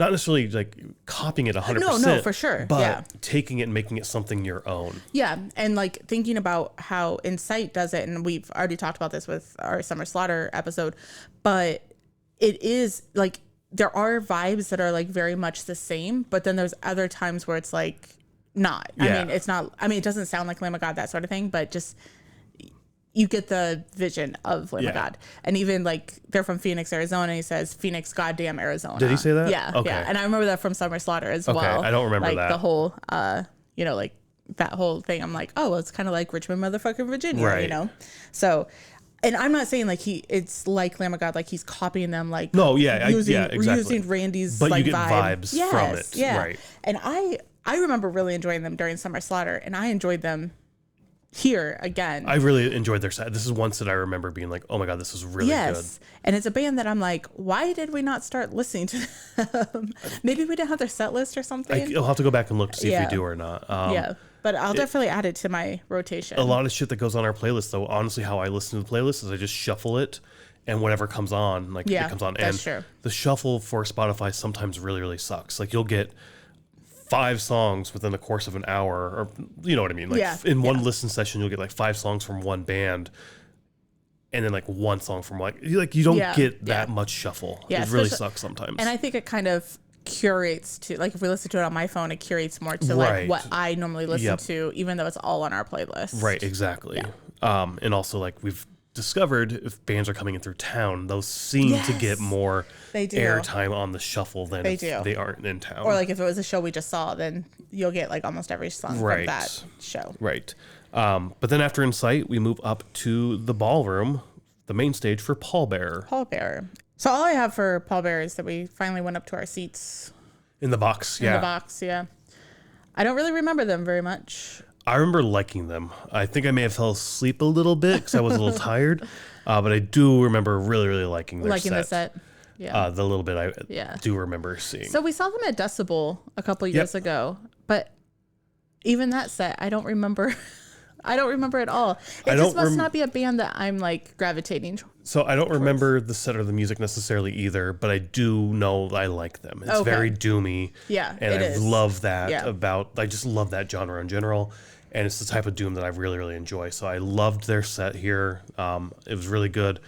A: necessarily like copying it 100%.
B: No, for sure.
A: But taking it and making it something your own.
B: Yeah, and like thinking about how Insight does it, and we've already talked about this with our Summer Slaughter episode, but it is like there are vibes that are like very much the same, but then there's other times where it's like not.
A: Yeah.
B: I mean, it's not. I mean, it doesn't sound like Lamb of God, that sort of thing, but just you get the vision of Lamb of God. And even like they're from Phoenix, Arizona. And he says Phoenix, goddamn Arizona.
A: Did he say that?
B: Yeah. Okay. Yeah. And I remember that from Summer Slaughter as well.
A: I don't remember
B: like,
A: that.
B: The whole, you know, like that whole thing. I'm like, oh, well, it's kind of like Richmond, motherfucking Virginia,
A: right.
B: You know? So, and I'm not saying like it's like Lamb of God, like he's copying them, like
A: exactly.
B: Using Randy's
A: but
B: like
A: you get vibes from it.
B: Yeah.
A: Right.
B: And I remember really enjoying them during Summer Slaughter, and I enjoyed them here again.
A: I really enjoyed their set. This is one set I remember being like, oh my God, this is really good.
B: And it's a band that I'm like, why did we not start listening to them? Maybe we didn't have their set list or something.
A: I'll have to go back and look to see if we do or not.
B: But I'll definitely add it to my rotation.
A: A lot of shit that goes on our playlist, though, honestly, how I listen to the playlist is I just shuffle it, and whatever comes on, like it comes on.
B: That's
A: and
B: true.
A: The shuffle for Spotify sometimes really, really sucks. Like you'll get 5 songs within the course of an hour, or you know what I mean? Like in one listen session, you'll get like 5 songs from one band, and then like 1 song from like you don't get that much shuffle. It really sucks sometimes.
B: And I think it kind of curates to like if we listen to it on my phone, it curates more to like what I normally listen to, even though it's all on our playlist.
A: Right, exactly. And also like we've discovered if bands are coming in through town, those seem to get more airtime on the shuffle than if they aren't in town.
B: Or like if it was a show we just saw, then you'll get like almost every song from that show.
A: Right. But then after Insight, we move up to the ballroom, the main stage for Pallbearer.
B: Pallbearer. So all I have for Pallbearer is that we finally went up to our seats.
A: In the box,
B: In the box, I don't really remember them very much.
A: I remember liking them. I think I may have fell asleep a little bit because I was a little tired, but I do remember really, really liking their set.
B: The set. Yeah.
A: The little bit I do remember seeing.
B: So we saw them at Decibel a couple years ago, but even that set, I don't remember. I don't remember at all. It just must not be a band that I'm like gravitating towards.
A: So I don't remember the set or the music necessarily either, but I do know I like them. It's very doomy.
B: Yeah,
A: and I love that
B: Yeah.
A: I just love that genre in general. And it's the type of doom that I really, really enjoy. So I loved their set here. It was really good.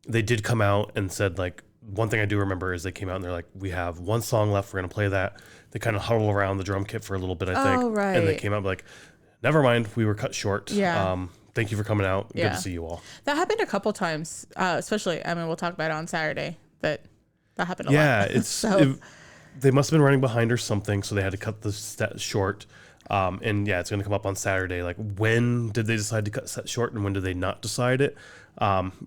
A: They did come out and said, like, one thing I do remember is they came out and they're like, we have 1 song left. We're going to play that. They kind of huddled around the drum kit for a little bit, I think.
B: Oh, right.
A: And they came out like, never mind. We were cut short.
B: Yeah.
A: Thank you for coming out. Good to see you all.
B: That happened a couple times, especially, I mean, we'll talk about it on Saturday, but that happened a lot.
A: Yeah, it's they must have been running behind or something, so they had to cut the set short. And it's going to come up on Saturday. Like, when did they decide to cut set short, and when did they not decide it?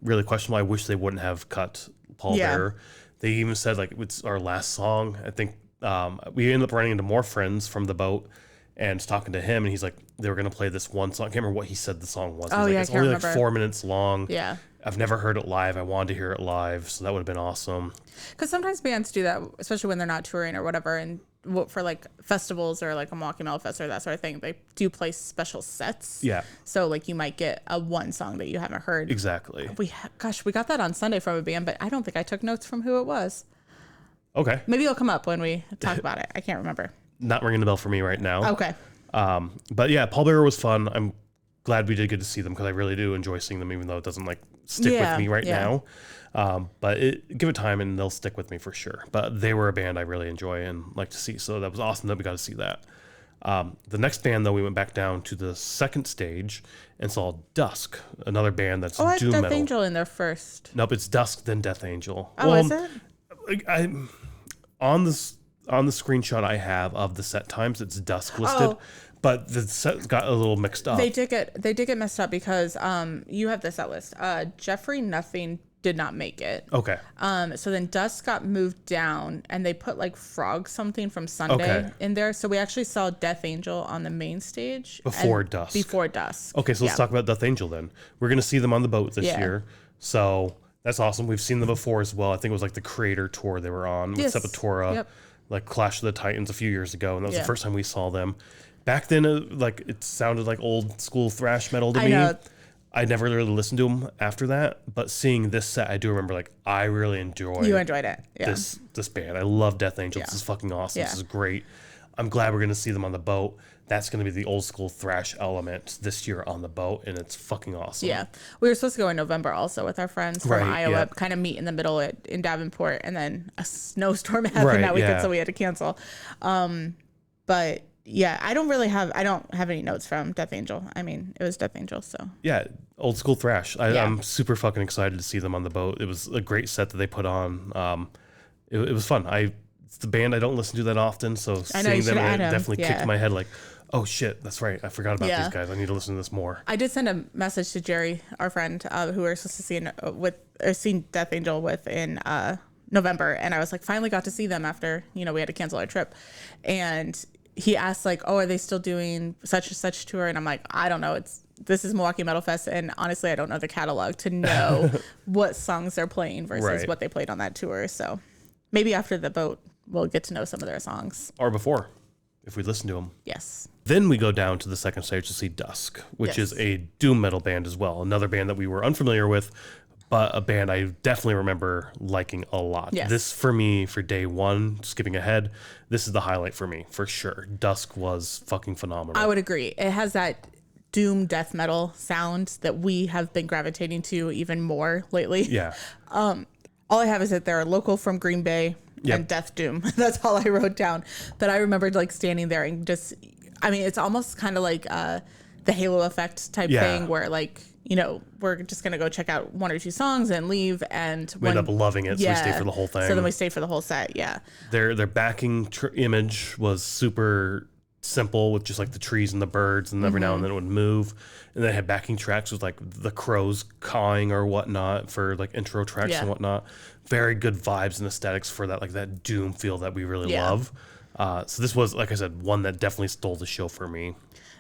A: Really questionable. I wish they wouldn't have cut Pallbearer. They even said like it's our last song. I think we ended up running into more friends from the boat and talking to him, and he's like, they were going to play this one song. I can't remember what he said the song was.
B: Oh,
A: He's
B: yeah,
A: it's
B: I can't
A: only
B: remember.
A: like 4 minutes long.
B: Yeah.
A: I've never heard it live. I wanted to hear it live, so that would have been awesome.
B: Because sometimes bands do that, especially when they're not touring or whatever, and for like festivals or like a Milwaukee Metal Fest or that sort of thing, they do play special sets.
A: Yeah.
B: So like you might get a 1 song that you haven't heard.
A: Exactly.
B: We got that on Sunday from a band, but I don't think I took notes from who it was.
A: Okay.
B: Maybe it'll come up when we talk about it. I can't remember.
A: Not ringing the bell for me right now.
B: Okay.
A: But yeah, Pallbearer was fun. I'm glad we did get to see them because I really do enjoy seeing them, even though it doesn't like stick with me right
B: yeah.
A: now. But give it time and they'll stick with me for sure. But they were a band I really enjoy and like to see. So that was awesome that we got to see that. The next band, though, we went back down to the second stage and saw Dusk, another band that's
B: I
A: doom
B: had Death
A: metal.
B: Angel in there first.
A: Nope, it's Dusk, then Death Angel.
B: Oh, is it?
A: I on this on the screenshot I have of the set times, it's Dusk listed.
B: Oh.
A: But the set got a little mixed up.
B: They did get messed up because you have the set list. Jeffrey Nothing did not make it.
A: Okay.
B: So then Dusk got moved down and they put like Frog something from Sunday in there. So we actually saw Death Angel on the main stage
A: Before Dusk.
B: Before Dusk.
A: Okay, so let's talk about Death Angel then. We're going to see them on the boat this year. So that's awesome. We've seen them before as well. I think it was like the Creator tour they were on with Sepultura, like Clash of the Titans a few years ago. And that was the first time we saw them. Back then, it sounded like old school thrash metal to me.
B: Know.
A: I never really listened to them after that, but seeing this set, I do remember like I really enjoyed.
B: You enjoyed it,
A: this band. I love Death Angel. This is fucking awesome. This is great. I'm glad we're gonna see them on the boat. That's gonna be the old school thrash element this year on the boat, and it's fucking awesome.
B: Yeah, we were supposed to go in November also with our friends from Iowa, kind of meet in the middle in Davenport, and then a snowstorm happened that weekend, so we had to cancel. But yeah, I don't have any notes from Death Angel. I mean, it was Death Angel, so.
A: Yeah, old school thrash. I'm super fucking excited to see them on the boat. It was a great set that they put on. It was fun. It's the band I don't listen to that often, so seeing them definitely kicked my head like, oh shit, that's right. I forgot about these guys. I need to listen to this more. I
B: did send a message to Jerry, our friend, who we were supposed to see Death Angel with in November, and I was like, finally got to see them after, we had to cancel our trip. And he asked like, oh, are they still doing such and such tour? And I'm like, I don't know. This is Milwaukee Metal Fest. And honestly, I don't know the catalog to know what songs they're playing versus what they played on that tour. So maybe after the boat, we'll get to know some of their songs.
A: Or before, if we listen to them.
B: Yes.
A: Then we go down to the second stage to see Dusk, which is a doom metal band as well. Another band that we were unfamiliar with, but a band I definitely remember liking a lot.
B: Yes.
A: This, for me, for day one, skipping ahead, this is the highlight for me, for sure. Dusk was fucking phenomenal.
B: I would agree. It has that doom death metal sound that we have been gravitating to even more lately.
A: Yeah.
B: All I have is that they're local from Green Bay and Death Doom. That's all I wrote down. But I remembered like standing there and just, I mean, it's almost kind of like the Halo effect type thing where like, we're just going to go check out one or two songs and leave. And
A: we end up loving it, so we stay for the whole thing.
B: So then we stay for the whole set,
A: Their backing image was super simple with just like the trees and the birds, and every now and then it would move. And they had backing tracks with like the crows cawing or whatnot for like intro tracks and whatnot. Very good vibes and aesthetics for that, like that doom feel that we really love. So this was, like I said, one that definitely stole the show for me.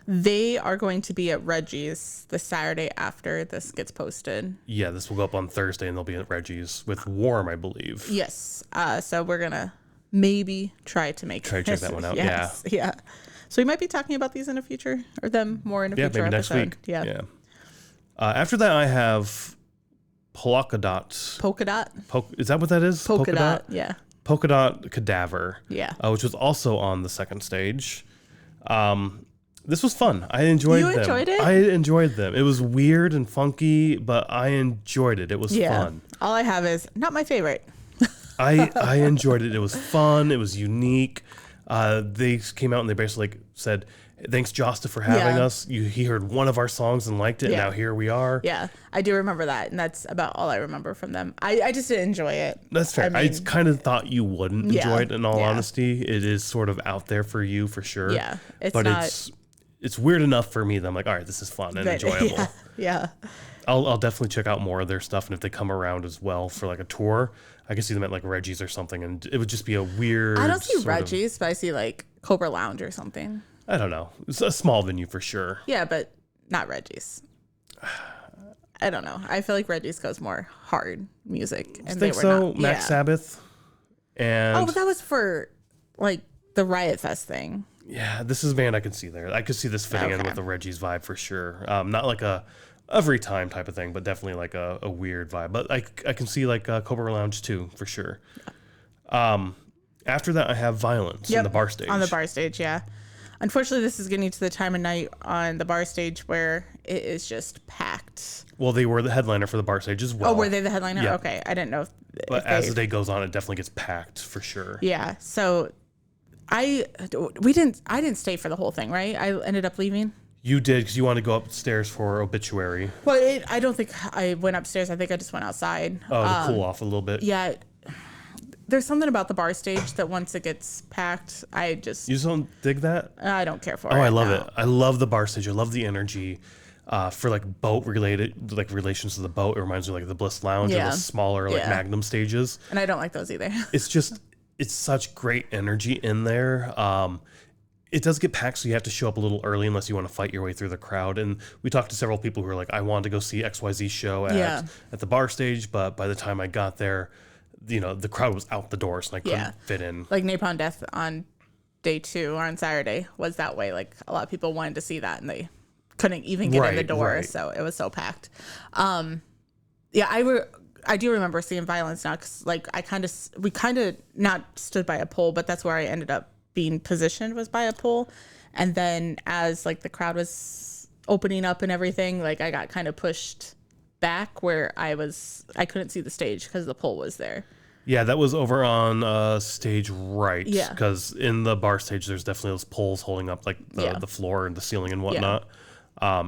B: They are going to be at Reggie's the Saturday after this gets posted.
A: Yeah, this will go up on Thursday, and they'll be at Reggie's with Warm, I believe.
B: Yes. So we're going to maybe try to check
A: that one out.
B: Yeah. So we might be talking about these in the future, or them more in a future
A: maybe
B: episode.
A: Next week. Yeah. After that, I have Polka Dot. Is that what that is?
B: Polka Dot, yeah.
A: Polka Dot Cadaver.
B: Yeah.
A: Which was also on the second stage. This was fun. I enjoyed them. You enjoyed it? I enjoyed them. It was weird and funky, but I enjoyed it. It was fun.
B: All I have is not my favorite.
A: I enjoyed it. It was fun. It was unique. They came out and they basically said, thanks, Josta, for having us. He heard one of our songs and liked it. And now here we are.
B: Yeah, I do remember that. And that's about all I remember from them. I just didn't enjoy it.
A: That's fair. I kind of thought you wouldn't enjoy it, in all honesty. It is sort of out there for you, for sure.
B: Yeah,
A: it's weird enough for me that I'm like, all right, this is fun and enjoyable.
B: Yeah.
A: I'll definitely check out more of their stuff. And if they come around as well for like a tour, I can see them at like Reggie's or something. And it would just be a weird.
B: I don't see Reggie's, but I see like Cobra Lounge or something.
A: I don't know. It's a small venue for sure.
B: Yeah, but not Reggie's. I don't know. I feel like Reggie's goes more hard music.
A: And think so? Max Sabbath. And
B: but that was for like the Riot Fest thing.
A: Yeah, this is a band I can see there. I could see this fitting in with the Reggie's vibe for sure. Not like a every time type of thing, but definitely like a weird vibe. But I can see like Cobra Lounge too, for sure. After that, I have Violence on the bar stage.
B: On the bar stage, yeah. Unfortunately, this is getting to the time of night on the bar stage where it is just packed. packed.
A: Well, they were the headliner for the bar stage as well.
B: Oh, were they the headliner?
A: Yeah.
B: Okay, I didn't know.
A: But as the day goes on, it definitely gets packed for sure.
B: Yeah. So I didn't stay for the whole thing, right? I ended up leaving.
A: You did because you wanted to go upstairs for Obituary.
B: Well, I don't think I went upstairs. I think I just went outside.
A: Oh, to cool off a little bit.
B: Yeah. There's something about the bar stage that once it gets packed,
A: You just don't dig that?
B: I don't care for it.
A: Oh, I love it. I love the bar stage. I love the energy. For like boat related, like relations to the boat, it reminds me of like the Bliss Lounge or the smaller like Magnum stages.
B: And I don't like those either.
A: It's such great energy in there. It does get packed, so you have to show up a little early unless you want to fight your way through the crowd. And we talked to several people who were like, I wanted to go see XYZ show at the bar stage, but by the time I got there, the crowd was out the door, so I couldn't fit in.
B: Like Napalm Death on day 2 or on Saturday was that way. Like a lot of people wanted to see that and they couldn't even get in the door, so it was so packed. I do remember seeing Violence now because like we kind of not stood by a pole, but that's where I ended up being positioned was by a pole. And then as like the crowd was opening up and everything, like I got kind of pushed back where I couldn't see the stage because the pole was there.
A: Yeah, that was over on stage right.
B: Yeah.
A: Because in the bar stage, there's definitely those poles holding up like the floor and the ceiling and whatnot.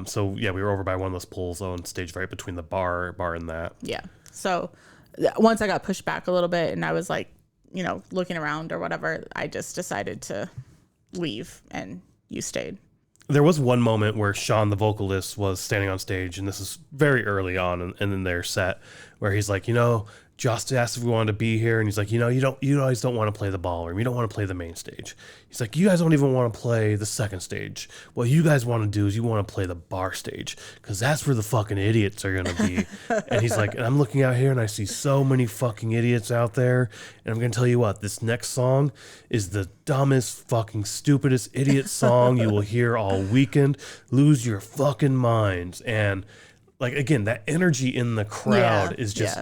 A: So yeah, we were over by one of those poles on stage right between the bar and that.
B: Yeah. So once I got pushed back a little bit and I was like, looking around or whatever, I just decided to leave and you stayed.
A: There was one moment where Sean, the vocalist, was standing on stage, and this is very early on in their set, where he's like, Josh asked if we wanted to be here, and he's like, you guys don't want to play the ballroom, you don't want to play the main stage. He's like, you guys don't even want to play the second stage. What you guys want to do is you want to play the bar stage, because that's where the fucking idiots are gonna be. And he's like, and I'm looking out here and I see so many fucking idiots out there, and I'm gonna tell you what, this next song is the dumbest, fucking stupidest idiot song you will hear all weekend. Lose your fucking minds. And like, again, that energy in the crowd is just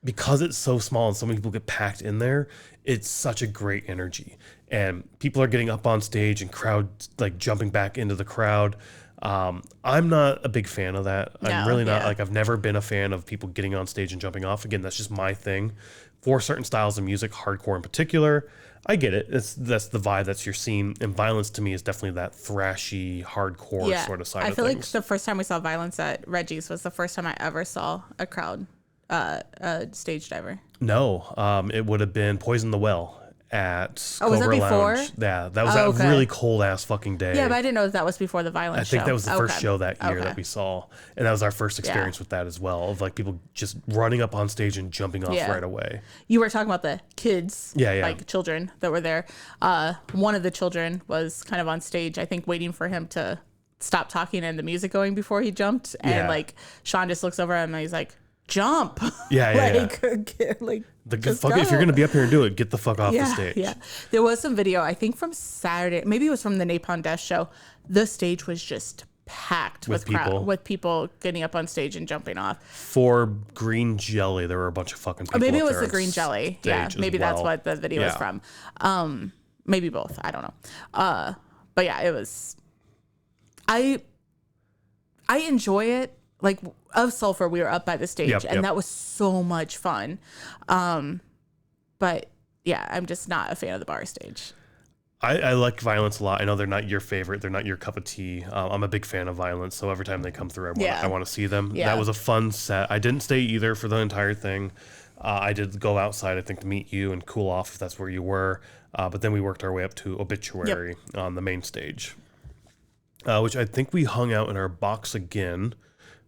A: because it's so small and so many people get packed in there, it's such a great energy. And people are getting up on stage and crowd like jumping back into the crowd. I'm not a big fan of that. I'm really not. Like, I've never been a fan of people getting on stage and jumping off. Again, that's just my thing. For certain styles of music, hardcore in particular, I get it. That's the vibe that's your scene. And Violence to me is definitely that thrashy, hardcore sort of side of things.
B: I feel like the first time we saw Violence at Reggie's was the first time I ever saw a crowd stage diver.
A: No, it would have been Poison the Well at
B: was that before?
A: Lounge. Yeah, that was really cold ass fucking day.
B: Yeah, but I didn't know that was before the Violence show.
A: I think that was the first show that year that we saw, and that was our first experience with that as well, of like people just running up on stage and jumping off right away.
B: You were talking about the kids,
A: like
B: children that were there. One of the children was kind of on stage, I think, waiting for him to stop talking and the music going before he jumped, and like Sean just looks over at him and he's like, jump. Like
A: if you're gonna be up here and do it, get the fuck off the stage.
B: Yeah, there was some video, I think from Saturday, maybe it was from the Napalm Death show. The stage was just packed with people getting up on stage and jumping off.
A: For Green Jelly, there were a bunch of fucking people.
B: Maybe it was the Green Jelly. Yeah, maybe that's what the video was from. Maybe both. I don't know. But yeah, it was. I enjoy it. Like, of Sulphur, we were up by the stage, and that was so much fun. But yeah, I'm just not a fan of the bar stage.
A: I like Violence a lot. I know they're not your favorite. They're not your cup of tea. I'm a big fan of Violence, so every time they come through, I want to see them. Yeah. That was a fun set. I didn't stay either for the entire thing. I did go outside, I think, to meet you and cool off if that's where you were. But then we worked our way up to Obituary on the main stage, which I think we hung out in our box again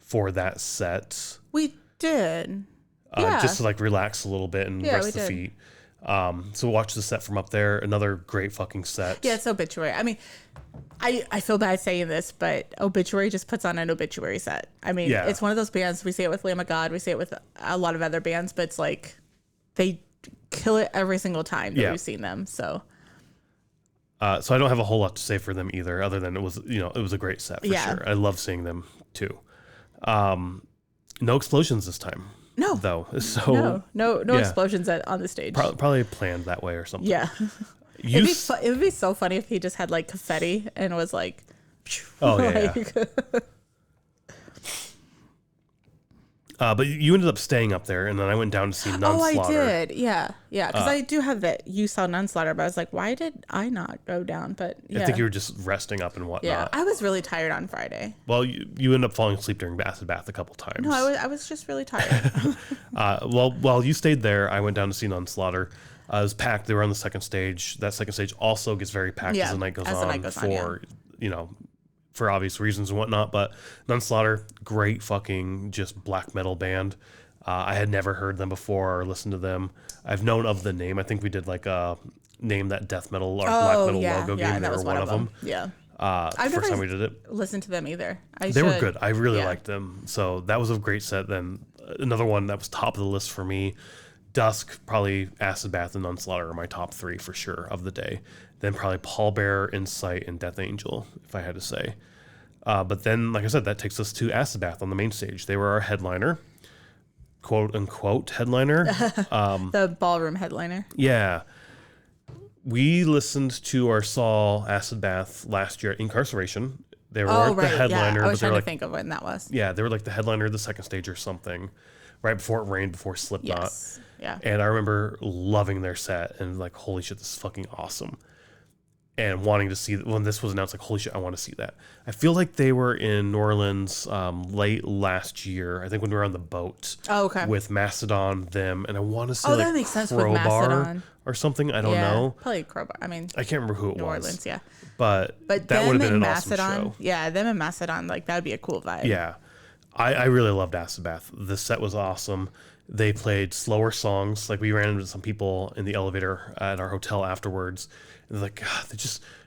A: for that set.
B: We did.
A: Just to like relax a little bit and rest the feet. So we'll watch the set from up there. Another great fucking set.
B: Yeah, it's Obituary. I mean, I feel bad saying this, but Obituary just puts on an Obituary set. I mean, it's one of those bands, we see it with Lamb of God, we see it with a lot of other bands, but it's like they kill it every single time that we've seen them. So
A: I don't have a whole lot to say for them either, other than it was a great set for sure. I love seeing them too. No explosions this time.
B: No,
A: though. So
B: no explosions on the stage.
A: Probably planned that way or something.
B: Yeah, it would be so funny if he just had like confetti and was like,
A: oh yeah. But you ended up staying up there, and then I went down to see Nunslaughter.
B: Oh, I did. Yeah. Yeah. Because I do have that. You saw Nunslaughter, but I was like, why did I not go down? But yeah.
A: I think you were just resting up and whatnot.
B: Yeah. I was really tired on Friday.
A: Well, you end up falling asleep during Acid Bath a couple times.
B: No, I was just really tired.
A: Well, while you stayed there, I went down to see Nunslaughter. It was packed. They were on the second stage. That second stage also gets very packed as the night goes on for obvious reasons and whatnot. But Nunslaughter, great fucking just black metal band. I had never heard them before or listened to them. I've known of the name. I think we did like a name that death metal or black metal logo game. They were one of them.
B: Yeah.
A: First time we did it.
B: Listened to them either.
A: They were good. I really liked them. So that was a great set. Then another one that was top of the list for me. Dusk, probably Acid Bath and Nunslaughter are my top 3 for sure of the day. Then probably Pallbearer, Insight, and Death Angel, if I had to say. But then, like I said, that takes us to Acid Bath on the main stage. They were our headliner, quote unquote headliner.
B: The ballroom headliner.
A: Yeah. We listened to or saw Acid Bath last year at Incarceration. They were the headliner.
B: Yeah. I was trying to think of when that was.
A: Yeah, they were like the headliner of the second stage or something, right before it rained, before Slipknot.
B: Yes. Yeah.
A: And I remember loving their set and like, holy shit, this is fucking awesome. And wanting to see, when this was announced, like, holy shit, I want to see that. I feel like they were in New Orleans late last year. I think when we were on the boat.
B: Oh, okay.
A: With Mastodon, them, and I want to say
B: that makes sense with
A: Crowbar
B: Mastodon.
A: Or something. I don't know.
B: Probably Crowbar. I mean,
A: I can't remember who it was.
B: New Orleans, yeah.
A: But that would have been an awesome show.
B: Yeah, them and Mastodon, like that would be a cool vibe.
A: Yeah. I really loved Acid Bath. The set was awesome. They played slower songs. Like we ran into some people in the elevator at our hotel afterwards. And they're like, God,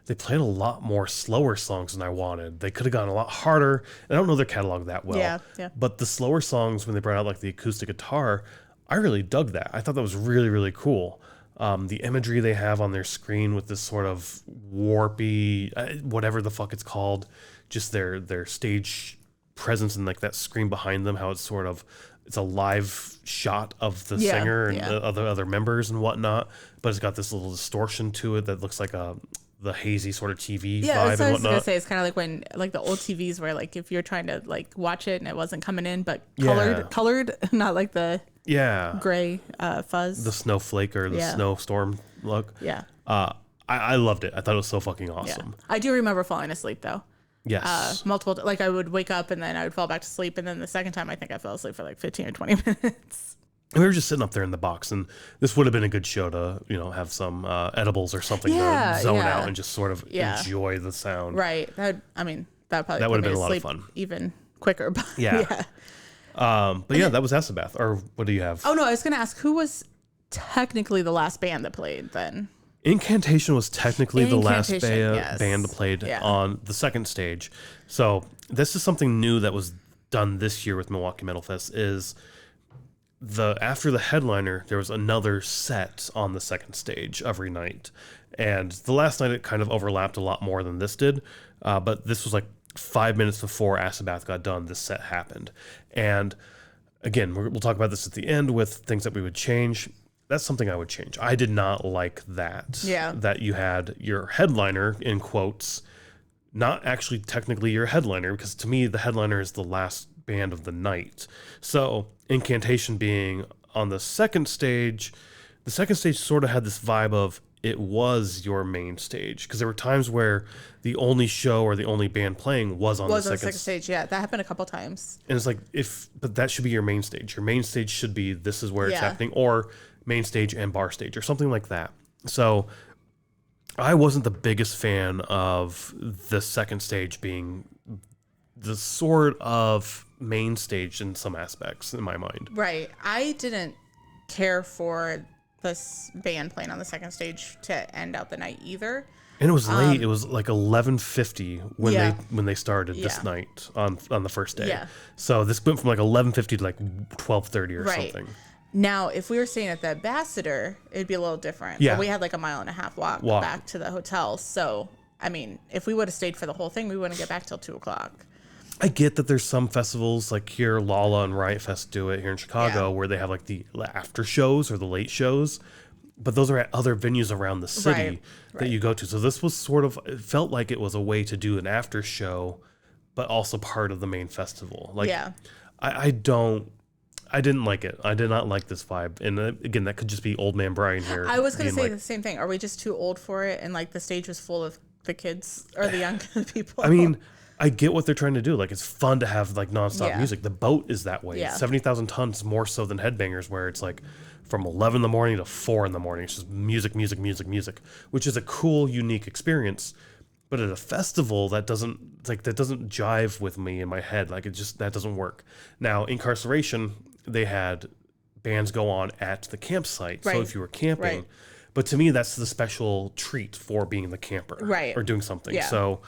A: they played a lot more slower songs than I wanted. They could have gone a lot harder. And I don't know their catalog that well.
B: Yeah.
A: But the slower songs, when they brought out like the acoustic guitar, I really dug that. I thought that was really, really cool. The imagery they have on their screen with this sort of warpy, whatever the fuck it's called, just their stage presence and like that screen behind them, how it's a live shot of the singer and the other members and whatnot, but it's got this little distortion to it that looks like the hazy sort of TV vibe and whatnot.
B: Yeah, I was gonna say, it's kind of like when like the old TVs where like if you're trying to like watch it and it wasn't coming in, but colored, not like the gray fuzz,
A: the snowflake or the snowstorm look.
B: Yeah.
A: I loved it. I thought it was so fucking awesome.
B: I do remember falling asleep though.
A: Yes.
B: Multiple, like I would wake up and then I would fall back to sleep. And then the second time I think I fell asleep for like 15 or 20 minutes.
A: And we were just sitting up there in the box, and this would have been a good show to, have some edibles or something to zone out and just sort of enjoy the sound.
B: Right. That would probably
A: would have been a lot of fun.
B: Even quicker. But
A: yeah. That was Acid Bath. Or what do you have?
B: Oh no, I was going to ask, who was technically the last band that played then?
A: Incantation was technically the last band played on the second stage. So this is something new that was done this year with Milwaukee Metal Fest is after the headliner, there was another set on the second stage every night. And the last night it kind of overlapped a lot more than this did. But this was like 5 minutes before Acid Bath got done, this set happened. And again, we'll talk about this at the end with things that we would change. That's something I would change. I did not like that.
B: Yeah.
A: That you had your headliner, in quotes, not actually technically your headliner, because to me, the headliner is the last band of the night. So Incantation being on the second stage sort of had this vibe of it was your main stage, because there were times where the only show or the only band playing was on the second
B: stage. Yeah, that happened a couple times.
A: And it's like, but that should be your main stage. Your main stage should be, this is where it's happening, or main stage and bar stage or something like that. So I wasn't the biggest fan of the second stage being the sort of main stage in some aspects in my mind.
B: Right. I didn't care for this band playing on the second stage to end out the night either.
A: And it was late. It was like 11:50 when they started this night on the first day. Yeah. So this went from like 11:50 to like 12:30 or something.
B: Now, if we were staying at the Ambassador, it'd be a little different. Yeah. But we had like a 1.5 mile walk back to the hotel. So, I mean, if we would have stayed for the whole thing, we wouldn't get back till 2 o'clock.
A: I get that there's some festivals like here, Lala and Riot Fest do it here in Chicago, where they have like the after shows or the late shows. But those are at other venues around the city that you go to. So this was it felt like it was a way to do an after show, but also part of the main festival. Like, I don't I didn't like it. I did not like this vibe. And again, that could just be old man Brian here.
B: I was going to say
A: like,
B: the same thing. Are we just too old for it? And like the stage was full of the kids or the young people.
A: I mean, I get what they're trying to do. Like, it's fun to have like nonstop
B: Yeah.
A: music. The boat is that way.
B: Yeah.
A: 70,000 tons more so than Headbangers, where it's like from 11 in the morning to 4 in the morning. It's just music, music, music, music, which is a cool, unique experience. But at a festival, that doesn't jive with me in my head. Like, that doesn't work. Now, Incarceration, they had bands go on at the campsite.
B: Right.
A: So if you were camping,
B: Right.
A: but to me, that's the special treat for being the camper,
B: Right.
A: or doing something.
B: Yeah.
A: So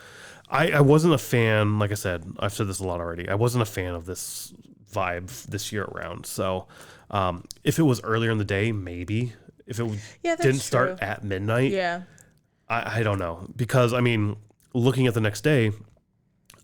A: I wasn't a fan. Like I said, I've said this a lot already. I wasn't a fan of this vibe this year around. So if it was earlier in the day, maybe. If it didn't start at midnight,
B: Yeah.
A: I don't know. Because, I mean, looking at the next day,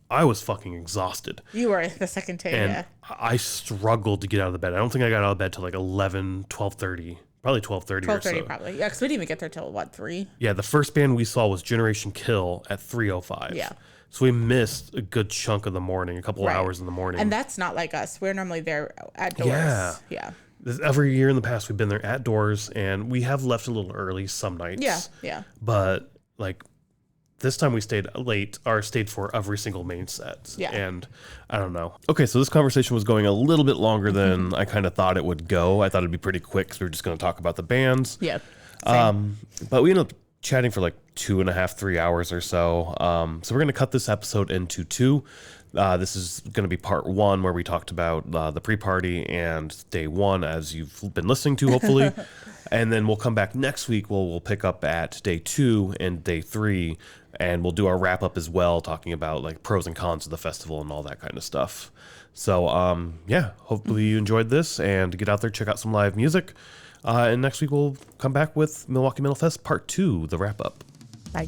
A: I was fucking exhausted.
B: You were the second day,
A: And
B: yeah.
A: I struggled to get out of the bed. I don't think I got out of bed till like 11, 12:30. Probably 12:30 or so.
B: 12:30 probably. Yeah, because we didn't even get there till, what, 3?
A: Yeah, the first band we saw was Generation Kill at 3:05.
B: Yeah.
A: So we missed a good chunk of the morning, a couple of hours in the morning.
B: And that's not like us. We're normally there at doors.
A: Yeah.
B: Yeah.
A: Every year in the past, we've been there at doors, and we have left a little early some nights.
B: Yeah. Yeah.
A: But, like, this time we stayed late, or stayed for every single main set.
B: Yeah.
A: And I don't know. Okay, so this conversation was going a little bit longer than I kind of thought it would go. I thought it'd be pretty quick because we were just going to talk about the bands.
B: Yeah.
A: But we ended up chatting for like 2.5, 3 hours or so. So we're going to cut this episode into 2. This is going to be part 1, where we talked about the pre-party and day 1, as you've been listening to, hopefully. And then we'll come back next week. We'll pick up at day 2 and day 3, and we'll do our wrap up as well, talking about like pros and cons of the festival and all that kind of stuff. So yeah, hopefully you enjoyed this, and get out there, check out some live music. And next week we'll come back with Milwaukee Metal Fest part 2, the wrap up.
B: Bye.